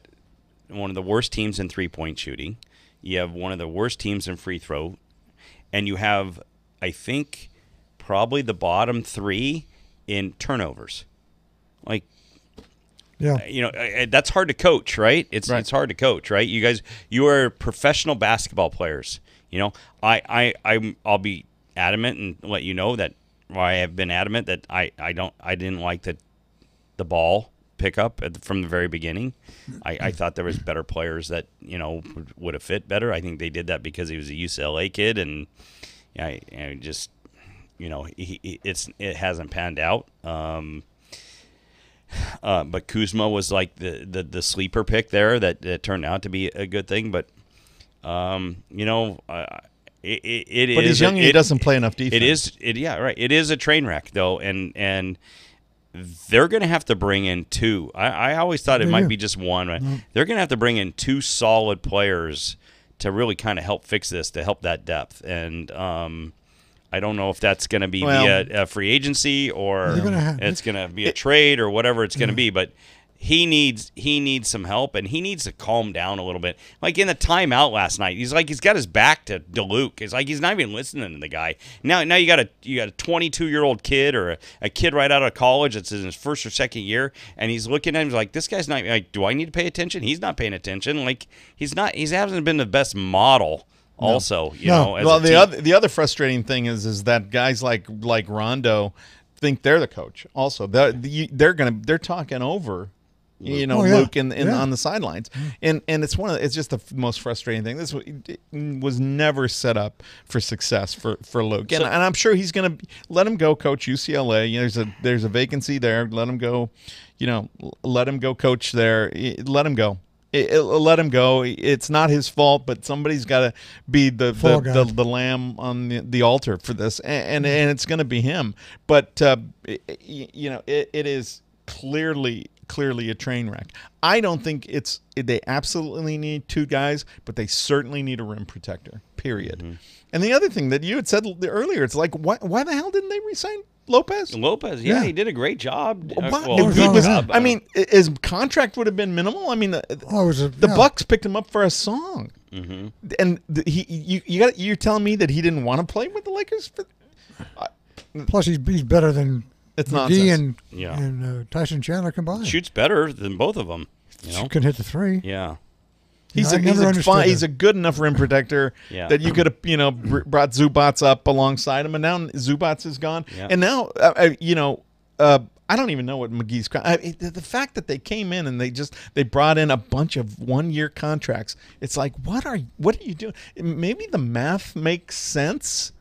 one of the worst teams in 3-point shooting. You have one of the worst teams in free throw, and you have, I think, probably the bottom 3 in turnovers. Like, that's hard to coach, right? It's hard to coach, right? You guys, you are professional basketball players. I'll be adamant and let you know that. Well, I have been adamant that I didn't like the ball pickup from the very beginning. I thought there was better players that would have fit better. I think they did that because he was a UCLA kid, and it hasn't panned out. But Kuzma was like the sleeper pick there that turned out to be a good thing. But It but is. He's young and he doesn't play enough defense. It is a train wreck though, and they're going to have to bring in 2. I always thought it might be just one. Right? They're going to have to bring in 2 solid players to really kind of help fix this, to help that depth. And I don't know if that's going to be via a free agency or it's going to be a trade or whatever it's going to be. But he needs some help, and he needs to calm down a little bit. Like in the timeout last night, he's got his back to DeLuke. It's like he's not even listening to the guy. Now you got a 22-year-old kid or a kid right out of college that's in his first or second year, and he's looking at him like, this guy's not like, do I need to pay attention? He's not paying attention. Like he hasn't been the best model. Also, you know, as well, a team. the other frustrating thing is that guys like Rondo think they're the coach. Also, they're talking over, Luke on the sidelines, and it's just the most frustrating thing. This was never set up for success for Luke, and I'm sure he's going to let him go coach UCLA. There's a vacancy there. Let him go, let him go coach there. Let him go. Let him go. It's not his fault, but somebody's got to be the lamb on the altar for this, and it's going to be him. But it is clearly a train wreck. I don't think they absolutely need two guys, but they certainly need a rim protector. Period. Mm-hmm. And the other thing that you had said earlier, it's like why the hell didn't they resign Lopez, he did a great job. His contract would have been minimal. I mean, the Bucks picked him up for a song, and you're telling me that he didn't want to play with the Lakers? Plus, he's better than McGee nonsense. and Tyson Chandler combined. Shoots better than both of them. Can hit the three. Yeah. He's a good enough rim protector that you could have brought Zubats up alongside him, and now Zubats is gone. Yeah. And now I don't even know what McGee's the fact that they came in and they brought in a bunch of 1-year contracts. It's like what are you doing? Maybe the math makes sense,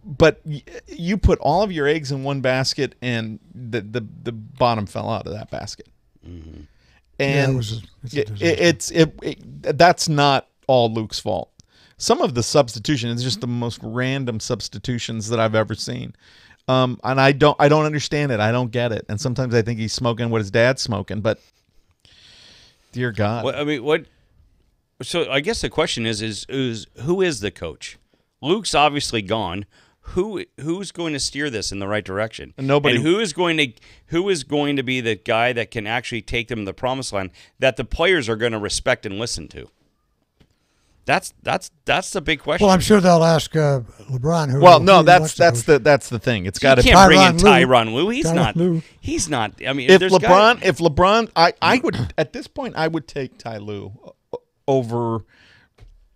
but you put all of your eggs in one basket, and the bottom fell out of that basket. Mm-hmm. And that's not all Luke's fault. Some of the substitution is just the most random substitutions that I've ever seen, and I don't understand it. I don't get it. And sometimes I think he's smoking what his dad's smoking. But dear God, what? So I guess the question is who is the coach? Luke's obviously gone. Who's going to steer this in the right direction? Nobody. And who is going to be the guy that can actually take them to the promised land that the players are going to respect and listen to? That's the big question. Well, I'm sure they'll ask LeBron. That's the thing. It's got to be. You can't bring in Tyronn Lue. He's not. I mean, if LeBron, I would at this point I would take Ty Lue over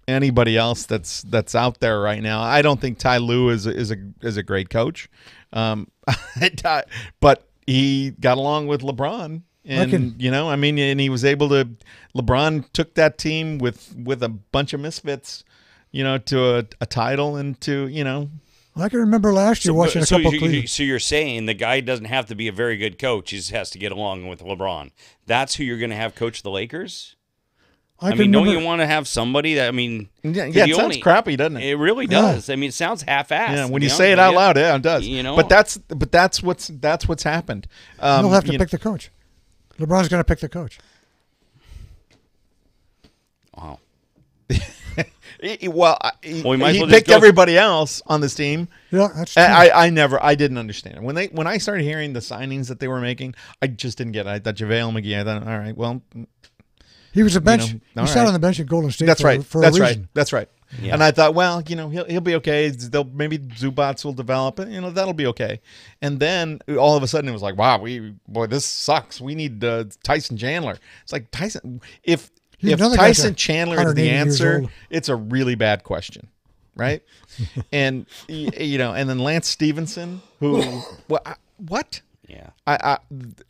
anybody else that's out there right now. I don't think Ty Lue is a great coach, but he got along with LeBron, and and he was able to. LeBron took that team with a bunch of misfits, to a title and to I can remember last year watching a couple. So you're saying the guy doesn't have to be a very good coach; he just has to get along with LeBron. That's who you're going to have coach the Lakers. Don't you want to have somebody that, it sounds crappy, doesn't it? It really does. Yeah. It sounds half-assed. Yeah, when you say it out loud, it does. But that's what's happened. He'll have to pick the coach. LeBron's going to pick the coach. Wow. He picked everybody else on this team. Yeah, that's true. I didn't understand it. When I started hearing the signings that they were making, I just didn't get it. I thought JaVale McGee. I thought, all right, well. He was a bench. He sat on the bench at Golden State. That's right. For a reason. That's right. Yeah. And I thought, well, he'll be okay. Maybe Zubats will develop. That'll be okay. And then all of a sudden it was like, wow, this sucks. We need Tyson Chandler. It's like Tyson. If Tyson Chandler is the answer, it's a really bad question, right? And and then Lance Stevenson, who what? Yeah. I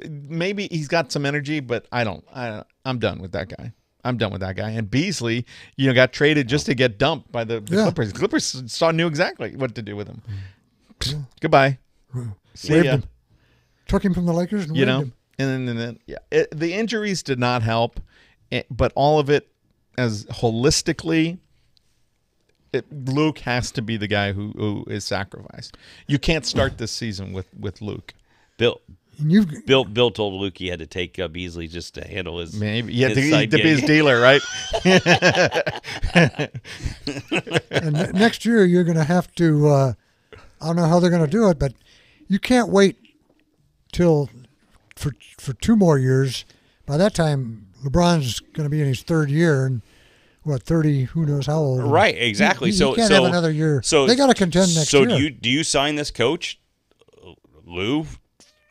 maybe he's got some energy, but I'm done with that guy. And Beasley, got traded just to get dumped by the Clippers. The Clippers knew exactly what to do with him. Goodbye. See ya. Took him from the Lakers and waived him. And then the injuries did not help, but all of it as holistically. Luke has to be the guy who is sacrificed. You can't start this season with Luke. Bill told Luke he had to take Beasley just to handle his. Maybe to be his dealer, right? And next year you're going to have to. I don't know how they're going to do it, but you can't wait for 2 more years by that time, LeBron's going to be in his third year, and what 30? Who knows how old? Right, exactly. He So can't have another year. So they got to contend next year. So do you sign this coach, Lou,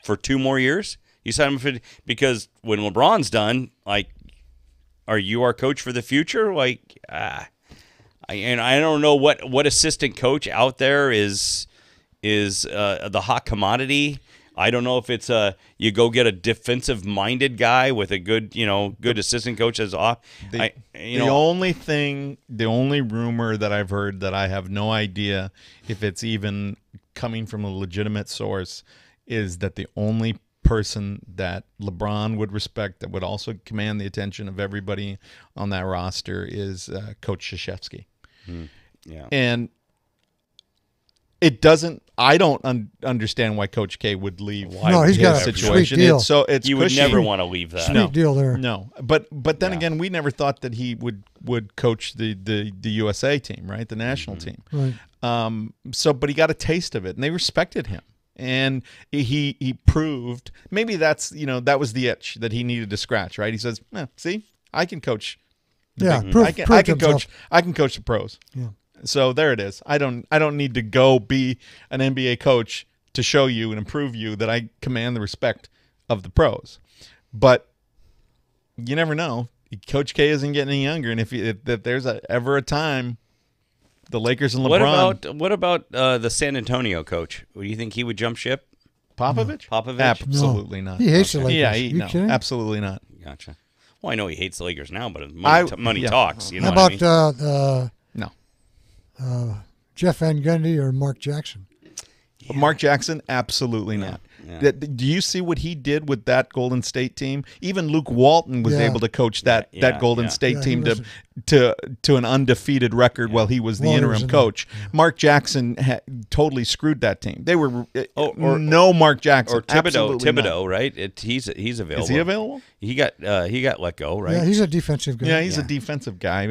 for 2 more years? You sign him because when LeBron's done, like, are you our coach for the future? Like, and I don't know what assistant coach out there is the hot commodity. I don't know if it's you go get a defensive minded guy with a good assistant coach as off. The only rumor that I've heard that I have no idea if it's even coming from a legitimate source is that the only person that LeBron would respect that would also command the attention of everybody on that roster is Coach Krzyzewski. Yeah, and it doesn't. I don't understand why Coach K would leave. No, he's got a situation. sweet deal. It's you would cushy. never want to leave that. Sweet deal there. No, but then again, we never thought that he would coach the USA team, right? The national team. Right. But he got a taste of it, and they respected him, and he proved maybe that was the itch that he needed to scratch, right? He says, "See, I can coach. Yeah, I can coach. I can coach the pros." Yeah. So there it is. I don't need to go be an NBA coach to show you and improve you that I command the respect of the pros. But you never know. Coach K isn't getting any younger, and if there's ever a time, the Lakers and LeBron. What about the San Antonio coach? Do you think he would jump ship? Popovich? Popovich? Absolutely not. He hates the Lakers. Yeah, You kidding? absolutely not. Gotcha. Well, I know he hates the Lakers now, but money yeah. talks. You know How what I mean? about No. Jeff Van Gundy or Mark Jackson? Mark Jackson, absolutely not. Yeah. Do you see what he did with that Golden State team? Even Luke Walton was Yeah. able to coach that Golden State Yeah, team he to an undefeated record while he was the While he was interim in coach. Mark Jackson totally screwed that team. They were no Mark Jackson Or Thibodeau, Absolutely not. right? He's available. Is he available? He got let go, right? Yeah, he's a defensive guy. Yeah, he's a defensive guy.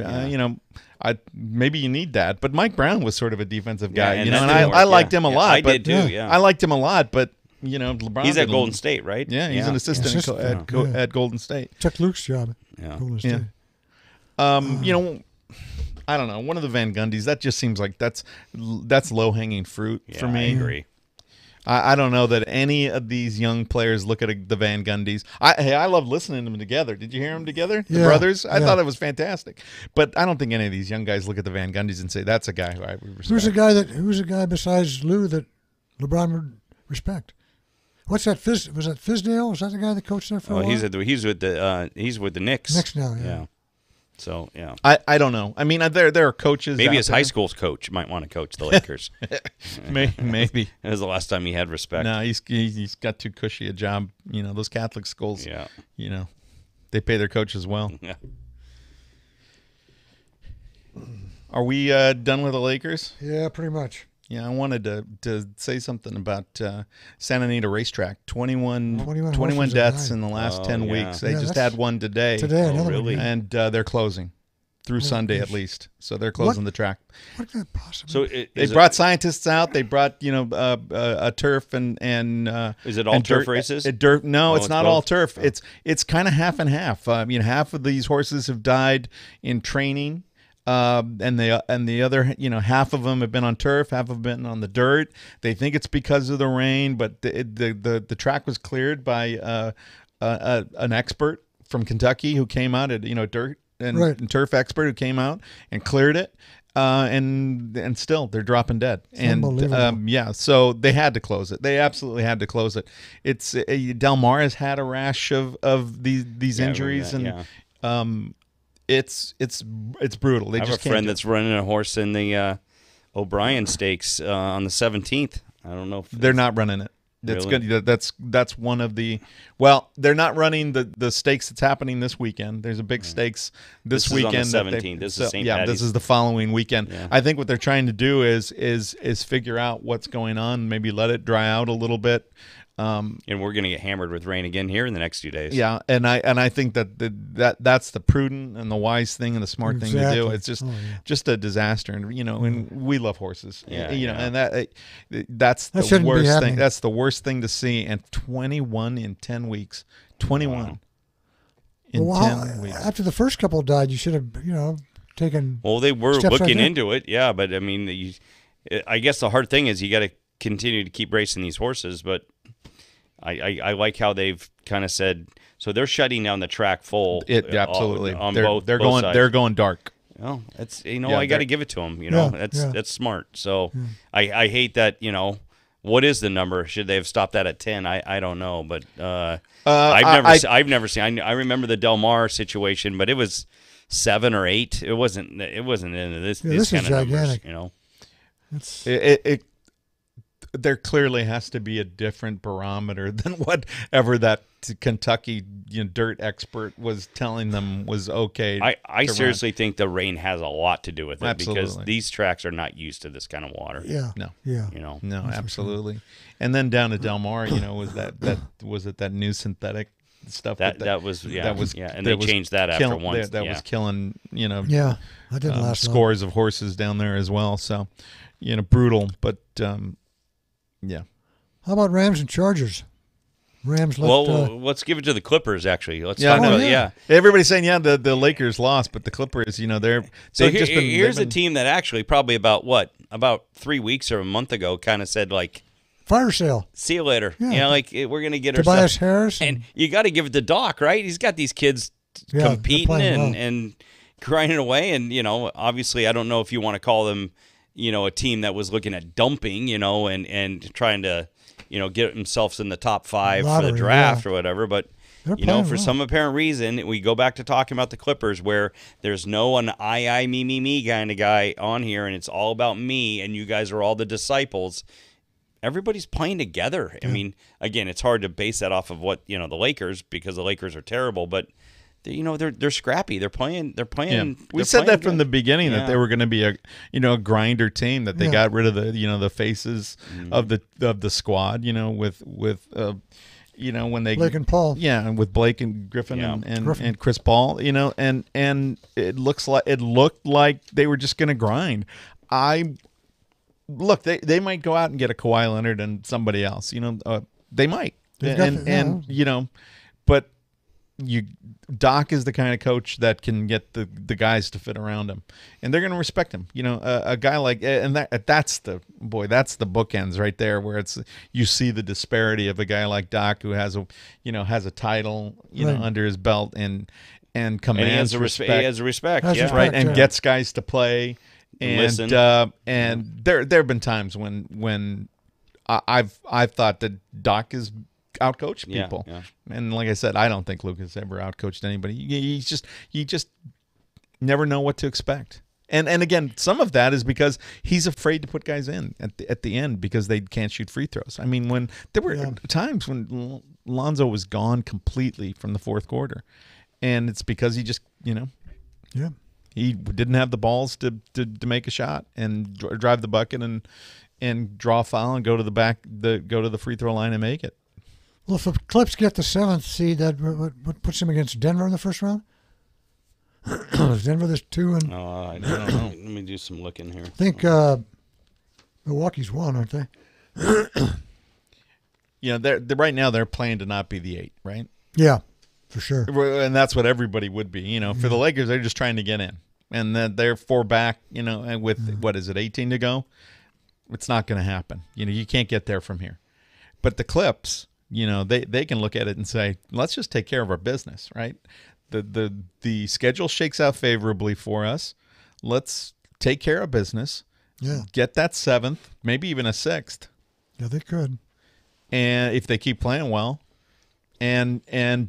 Maybe you need that, but Mike Brown was sort of a defensive guy, and and that I didn't work. liked him a lot. I but did too. Yeah, I liked him a lot, but LeBron. he's at didn't- Golden State, right? Yeah, he's an assistant Assistant, at Golden State. Took Luke's job. Yeah. At Golden Yeah. State. I don't know. One of the Van Gundys, that just seems like that's low hanging fruit for Yeah, me. I agree. I don't know that any of these young players look at the Van Gundys. I love listening to them together. Did you hear them together, the Yeah, brothers? I yeah. thought it was fantastic. But I don't think any of these young guys look at the Van Gundys and say that's a guy who I would respect. Who's a guy besides Lou that LeBron would respect? What's that? Was that Fizdale? Was that the guy that coached there for a Oh, while? he's with the Knicks. Knicks now, yeah. So yeah, I don't know. I mean, there are coaches. maybe out his there. high school's coach might want to coach the Lakers. Maybe. That was the last time he had respect. No, he's got too cushy a job. Those Catholic schools. Yeah. They pay their coaches well. Yeah. Are we done with the Lakers? Yeah, pretty much. Yeah, I wanted to say something about Santa Anita Racetrack. 21 horses deaths died. in the last Oh, 10 yeah. weeks. They Yeah, just that's- had one today. Today, another really? one. And they're closing through Sunday at least. So they're closing the track. What could that possibly? So They brought scientists out. They brought a turf and Is it all and turf dirt- races? dirt. No, it's it's not all both? turf. It's kind of half and half. Half of these horses have died in training. And the other, half of them have been on turf, half have been on the dirt. They think it's because of the rain, but the track was cleared by an expert from Kentucky who came out at dirt and turf expert who came out and cleared it. And still they're dropping dead. And unbelievable. so they had to close it. They absolutely had to close it. It's Del Mar has had a rash of these injuries and. It's brutal. They I have just a can't friend do it. that's running a horse in the O'Brien Stakes on the 17th. I don't know if They're not running it. That's Really? good. That's one of the. Well, they're not running the stakes that's happening this weekend. There's a big stakes this This is on the weekend. that they- 17th. This is St. Yeah, Paddy's. this is the following weekend. Yeah. I think what they're trying to do is figure out what's going on. Maybe let it dry out a little bit. And we're going to get hammered with rain again here in the next 2 days. Yeah, and I think that's the prudent and the wise thing and the smart thing to do. Exactly. It's just Oh, yeah. just a disaster, and and we love horses. Yeah, and That that's the shouldn't be worst happening. thing. That's the worst thing to see. And 21 in 10 weeks, 21. Wow. in Well, 10 weeks. after the first couple died, you should have, taken. Well, they were steps right looking there. into it, yeah. But I mean, I guess the hard thing is you got to continue to keep racing these horses. But I like how they've kind of said, so they're shutting down the track full. Absolutely. on they're both going sides. they're going dark. Well, that's Yeah, I got to they're- give it to them. Yeah, That's smart. So I hate that. What is the number? Should they have stopped that at 10? I don't know, but I've never seen. I remember the Del Mar situation, but it was 7 or 8. It wasn't into this. Yeah, this this is kind of gigantic. numbers. It's, There clearly has to be a different barometer than whatever that Kentucky dirt expert was telling them was okay. I to seriously think the rain has a lot to do with it because Absolutely. these tracks are not used to this kind of water. yeah. No. Yeah. No, absolutely. And then down to Del Mar, was that new synthetic stuff That was and that they was changed that after kill- once. that was killing Yeah. That didn't last long. scores of horses down there as well. So, brutal, but yeah. How about Rams and Chargers? Rams left. Well, let's give it to the Clippers. Actually, let's Yeah, talk no, about yeah. Everybody's saying the Lakers lost, but the Clippers, they're So they've here's a been- team that actually probably about 3 weeks or a month ago kind of said like, fire sale. see you later. Yeah. We're gonna get Tobias ourselves. Harris. And you got to give it to Doc, right? He's got these kids Yeah, they're competing playing well. and grinding away. And obviously, I don't know if you want to call them, a team that was looking at dumping, and trying to, get themselves in the top 5 for Lottery, the draft yeah. or whatever. But They're for playing well. some apparent reason, we go back to talking about the Clippers, where there's no an I me kind of guy on here, and it's all about me, and you guys are all the disciples. Everybody's playing together. I mean, again, it's hard to base that off of what the Lakers, because the Lakers are terrible, but they're scrappy. They're playing. Yeah. We they're said playing that from good. the beginning that Yeah. they were going to be a grinder team, that they Yeah. got rid of the faces of the squad, with when they Blake and Paul. Yeah, and with Blake and Griffin Yeah. and Chris Paul, and it looked like they were just going to grind. Look, they might go out and get a Kawhi Leonard and somebody else, they might. They've got But Doc is the kind of coach that can get the guys to fit around him, and they're going to respect him. A guy like, and that's the bookends right there, where you see the disparity of a guy like Doc, who has a title Right. under his belt and And commands he has a respect, respect. He has a respect. Has Yeah. respect. right, and Yeah. gets guys to play. And Listen. and there have been times when I've thought that Doc has outcoached Yeah, people, yeah. and like I said, I don't think Lucas ever outcoached anybody. You just never know what to expect. And again, some of that is because he's afraid to put guys in at the end because they can't shoot free throws. I mean, when there were times when Lonzo was gone completely from the fourth quarter, and it's because he just Yeah. he didn't have the balls to make a shot and drive the bucket and draw a foul and go to the free throw line and make it. Well, if the Clips get the 7th seed, that what puts them against Denver in the first round? Is Denver this 2 and I don't know. Let me do some looking here. I think Milwaukee's 1, aren't they? They're right now they're playing to not be the 8, right? Yeah, for sure. And that's what everybody would be. For the Lakers, they're just trying to get in, and then they're 4 back. And with what is it, 18 to go? It's not going to happen. You can't get there from here. But the Clips, they can look at it and say, let's just take care of our business, right? The schedule shakes out favorably for us. Let's take care of business. Yeah. Get that 7th, maybe even a 6th, Yeah, they could. and if they keep playing well, and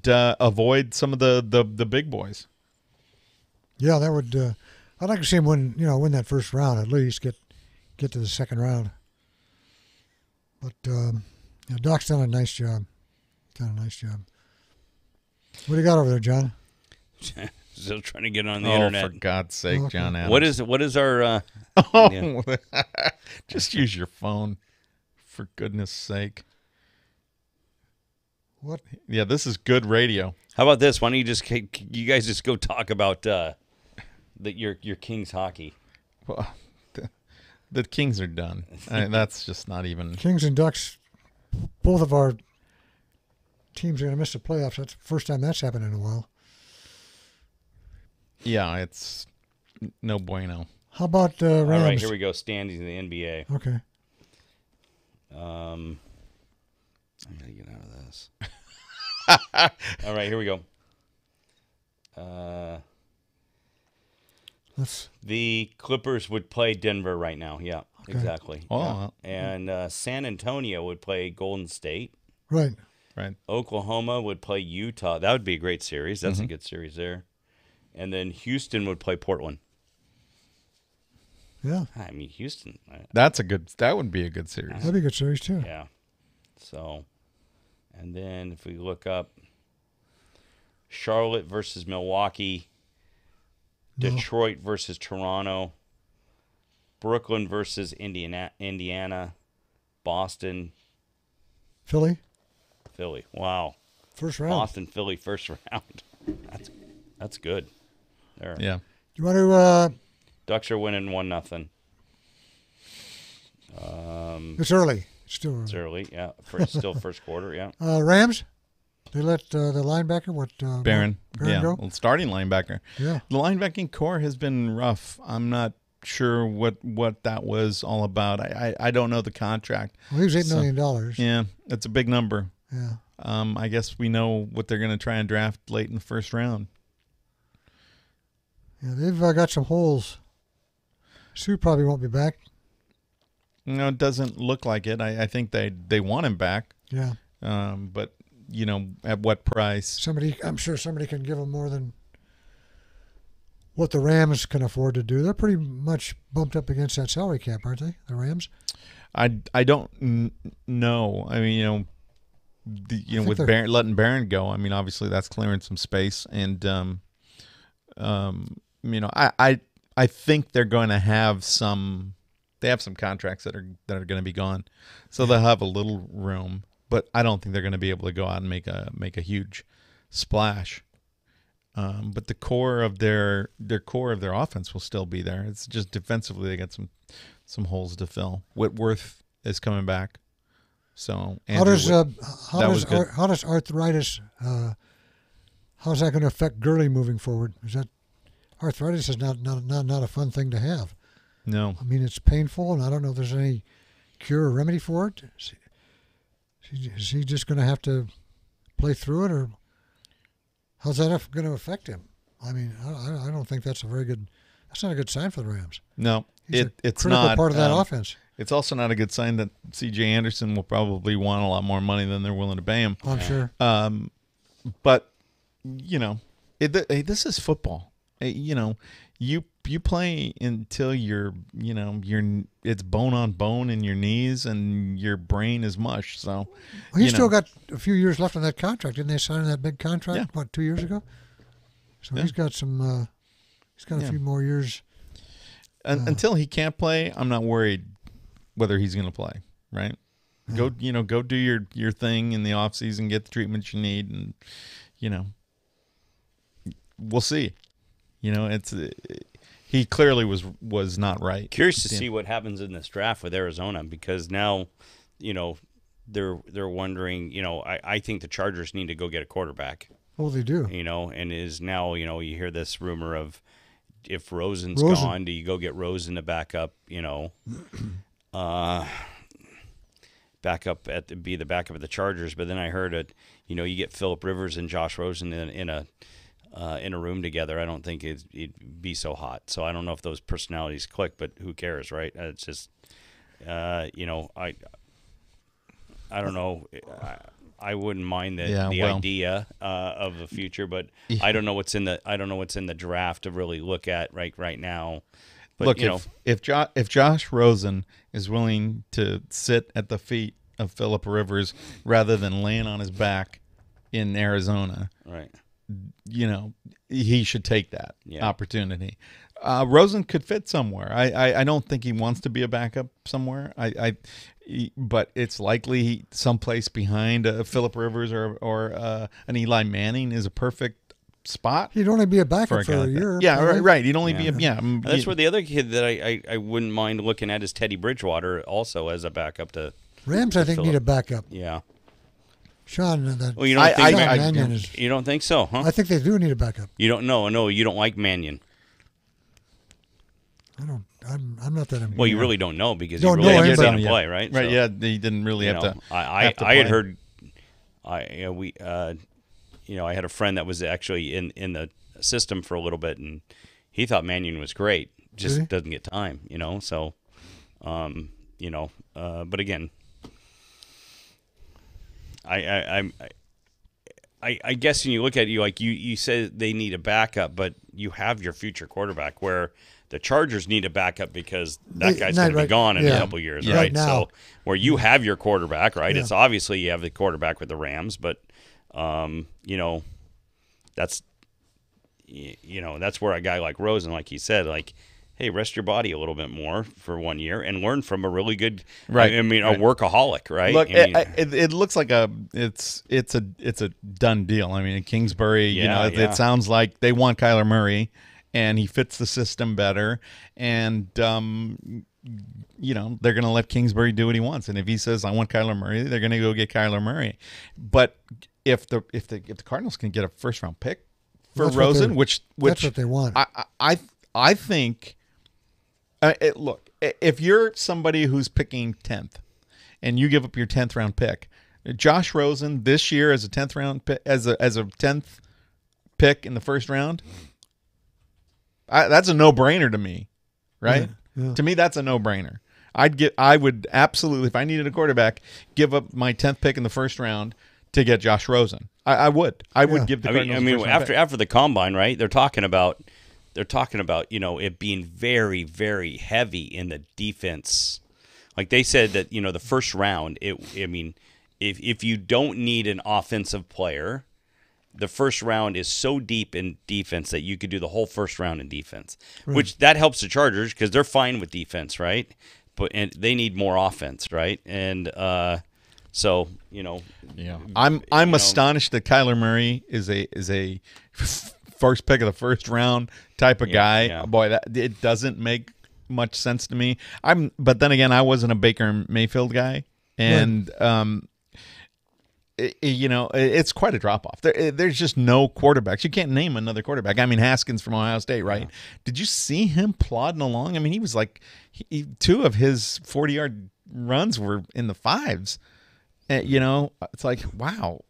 avoid some of the big boys. Yeah, that would. I'd like to see him win that first round at least. Get to the second round. But Doc's done a nice job. What do you got over there, John? Still trying to get on the Oh, internet. for God's sake, Okay. John Adams. What is our? Oh, just use your phone, for goodness sake. What? Yeah, this is good radio. How about this? Why don't you guys just go talk about your Kings hockey? Well, the Kings are done. That's just not even. Kings and Ducks, both of our teams are going to miss the playoffs. That's the first time that's happened in a while. Yeah, it's no bueno. How about Rams? All right, here we go. Standings in the NBA. Okay. I gotta get out of this. All right, here we go. The Clippers would play Denver right now. Yeah, exactly. Oh, yeah. And San Antonio would play Golden State. Right. right. Oklahoma would play Utah. That would be a great series. That's a good series there. And then Houston would play Portland. Yeah. I mean, Houston. That would be a good series. That'd be a good series, too. Yeah. So, and then if we look up Charlotte versus Milwaukee, No. Detroit versus Toronto, Brooklyn versus Indiana, Boston, Philly, Philly. Wow. first round. Boston, Philly, first round. That's good. There. Yeah. Do you want to? Ducks are winning 1-0. It's early. Still It's early. early, yeah. Still first quarter, yeah. Rams. They let the linebacker Barron. Barron go. Well, starting linebacker. Yeah. The linebacking core has been rough. I'm not sure what that was all about. I don't know the contract. Well, he was $8 million. Yeah, it's a big number. Yeah. I guess we know what they're going to try and draft late in the first round. Yeah, they've got some holes. Sue probably won't be back. No, it doesn't look like it. I think they want him back. Yeah. But at what price? I'm sure somebody can give them more than what the Rams can afford to do. They're pretty much bumped up against that salary cap, aren't they? The Rams. I don't know. I mean, with letting Barron go, I mean, obviously that's clearing some space, and I think they're going to have some. They have some contracts that are going to be gone, so they'll have a little room. But I don't think they're going to be able to go out and make a huge splash. But the core of their offense will still be there. It's just defensively they got some holes to fill. Whitworth is coming back, so how does arthritis? How's that going to affect Gurley moving forward? Is that arthritis is not a fun thing to have. No, I mean it's painful, and I don't know if there's any cure or remedy for it. Is he just going to have to play through it, or how's that going to affect him? I mean, I don't think that's that's not a good sign for the Rams. No, it's critical not part of that offense. It's also not a good sign that C.J. Anderson will probably want a lot more money than they're willing to pay him. I'm sure. But this is football. You play until you're it's bone on bone in your knees and your brain is mush. So he's still got a few years left on that contract. Didn't they sign that big contract 2 years ago? So he's got some. He's got a few more years. Until he can't play, I'm not worried whether he's going to play. Right? Go do your thing in the off season, get the treatment you need, and we'll see. He clearly was not right. Curious to see what happens in this draft with Arizona, because now, they're wondering. I think the Chargers need to go get a quarterback. Oh, they do. And is now you hear this rumor of if Rosen's gone, do you go get Rosen to back up? Back up be the backup of the Chargers. But then I heard it. You get Phillip Rivers and Josh Rosen in a room together. I don't think it'd be so hot. So I don't know if those personalities click, but who cares, right? It's just, I don't know. I wouldn't mind the idea of the future, but I don't know what's in the draft to really look at right now. But, look, if Josh Rosen is willing to sit at the feet of Phillip Rivers rather than laying on his back in Arizona, right? He should take that opportunity. Rosen could fit somewhere. I don't think he wants to be a backup somewhere. But it's likely someplace behind Phillip Rivers or an Eli Manning is a perfect spot. He'd only be a backup for a year. Yeah, right. He'd only be a That's where the other kid that I wouldn't mind looking at is Teddy Bridgewater, also as a backup to Rams. I think Phillip. need a backup. Yeah. Sean, that Well, you don't I- think Sean I- Mannion is. you don't think so, huh? I think they do need a backup. You don't know. No, you don't like Mannion. I don't. I'm not that. Well, you really don't know because Don't you really know him, haven't seen but- him play, right? Right. So, Yeah. He didn't really you have know, to. I have to had play. heard. I had a friend that was actually in the system for a little bit, and he thought Mannion was great. Just Really? doesn't get time, So, but again, I guess when you look at it, you said they need a backup, but you have your future quarterback where the Chargers need a backup because that They- guy's not going to be right- gone in a yeah. couple of years, Yeah. right? Right now. So where you have your quarterback, right? Yeah. It's obviously you have the quarterback with the Rams, but that's that's where a guy like Rosen, like he said, like, hey, rest your body a little bit more for 1 year and learn from a really good, Right. I mean, Right. a workaholic, right? Look, I mean, it looks like it's a done deal. I mean, in Kingsbury, Yeah, it yeah. sounds like they want Kyler Murray, and he fits the system better. And they're going to let Kingsbury do what he wants. And if he says I want Kyler Murray, they're going to go get Kyler Murray. But if the Cardinals can get a first round pick for That's what Rosen, they're- which That's what they want. I think. Look, if you're somebody who's picking 10th, and you give up your 10th round pick, Josh Rosen this year as a 10th round pick, as a 10th pick in the first round, that's a no brainer to me, right? Yeah. To me, that's a no brainer. I would absolutely, if I needed a quarterback, give up my 10th pick in the first round to get Josh Rosen. I would Yeah. give the I Cardinals mean, a first round pick. after the combine, right? They're talking about it being very, very heavy in the defense. Like they said that the first round. If you don't need an offensive player, the first round is so deep in defense that you could do the whole first round in defense, which that helps the Chargers because they're fine with defense, right? And they need more offense, right? And so I'm know- astonished that Kyler Murray is a first pick of the first round type of guy. yeah. Boy, that it doesn't make much sense to me. But then again, I wasn't a Baker Mayfield guy, and it's quite a drop off. There's just no quarterbacks. You can't name another quarterback. I mean, Haskins from Ohio State, right? Yeah. Did you see him plodding along? I mean, he was like, two of his 40-yard runs were in the fives. It's like, wow,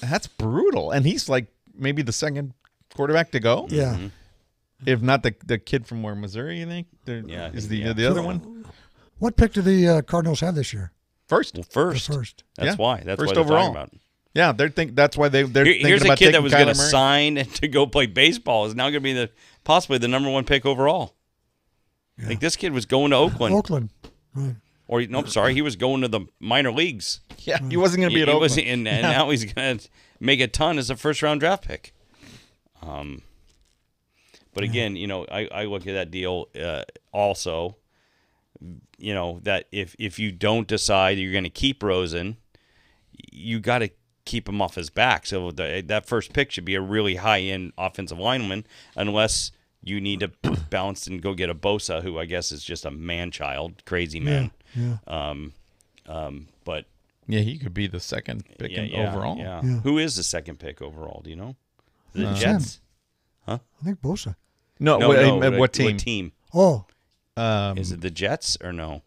that's brutal. And he's like maybe the second quarterback to go. Yeah. Mm-hmm. If not the kid from where, Missouri, you think? Is the other one? What pick do the Cardinals have this year? First. Well, first. The first. That's Yeah. why. That's First why they're overall. talking about. Yeah, that's why they're thinking Here's a about kid that taking was going to Kyler Murray. sign to go play baseball is now going to be possibly the number one pick overall. Yeah. Like this kid was going to Oakland, Oakland. Right. or no, I'm sorry, he was going to the minor leagues. Yeah, he wasn't going to be at He Oakland. wasn't- and now he's going to make a ton as a first round draft pick. But again, I look at that deal also. That if you don't decide you're going to keep Rosen, you got to keep him off his back. So that first pick should be a really high-end offensive lineman, unless you need to bounce and go get a Bosa, who I guess is just a man-child, crazy man. Yeah. But Yeah, he could be the second pick overall. Yeah. Yeah. Who is the second pick overall? Do you know? The Sam. Jets. I think Bosa. No, No, what What team? team? Oh, Is it the Jets or no?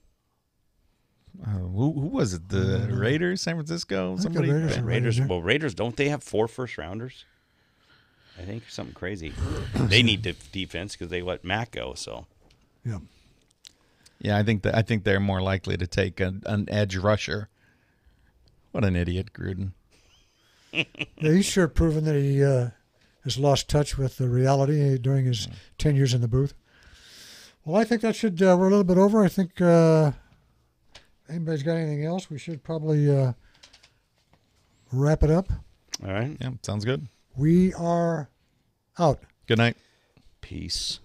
Who was it? The Raiders, San Francisco? the Somebody? Raiders are right in Raiders. there. Well, Raiders, don't they have 4 first rounders? I think something crazy. They need defense because they let Matt go. So yeah. Yeah, I think they're more likely to take an edge rusher. What an idiot, Gruden. Yeah, he's sure proven that he has lost touch with the reality during his 10 years in the booth. Well, I think that should, we're a little bit over. I think anybody's got anything else, we should probably wrap it up. all right, Yeah, sounds good. We are out. Good night. peace.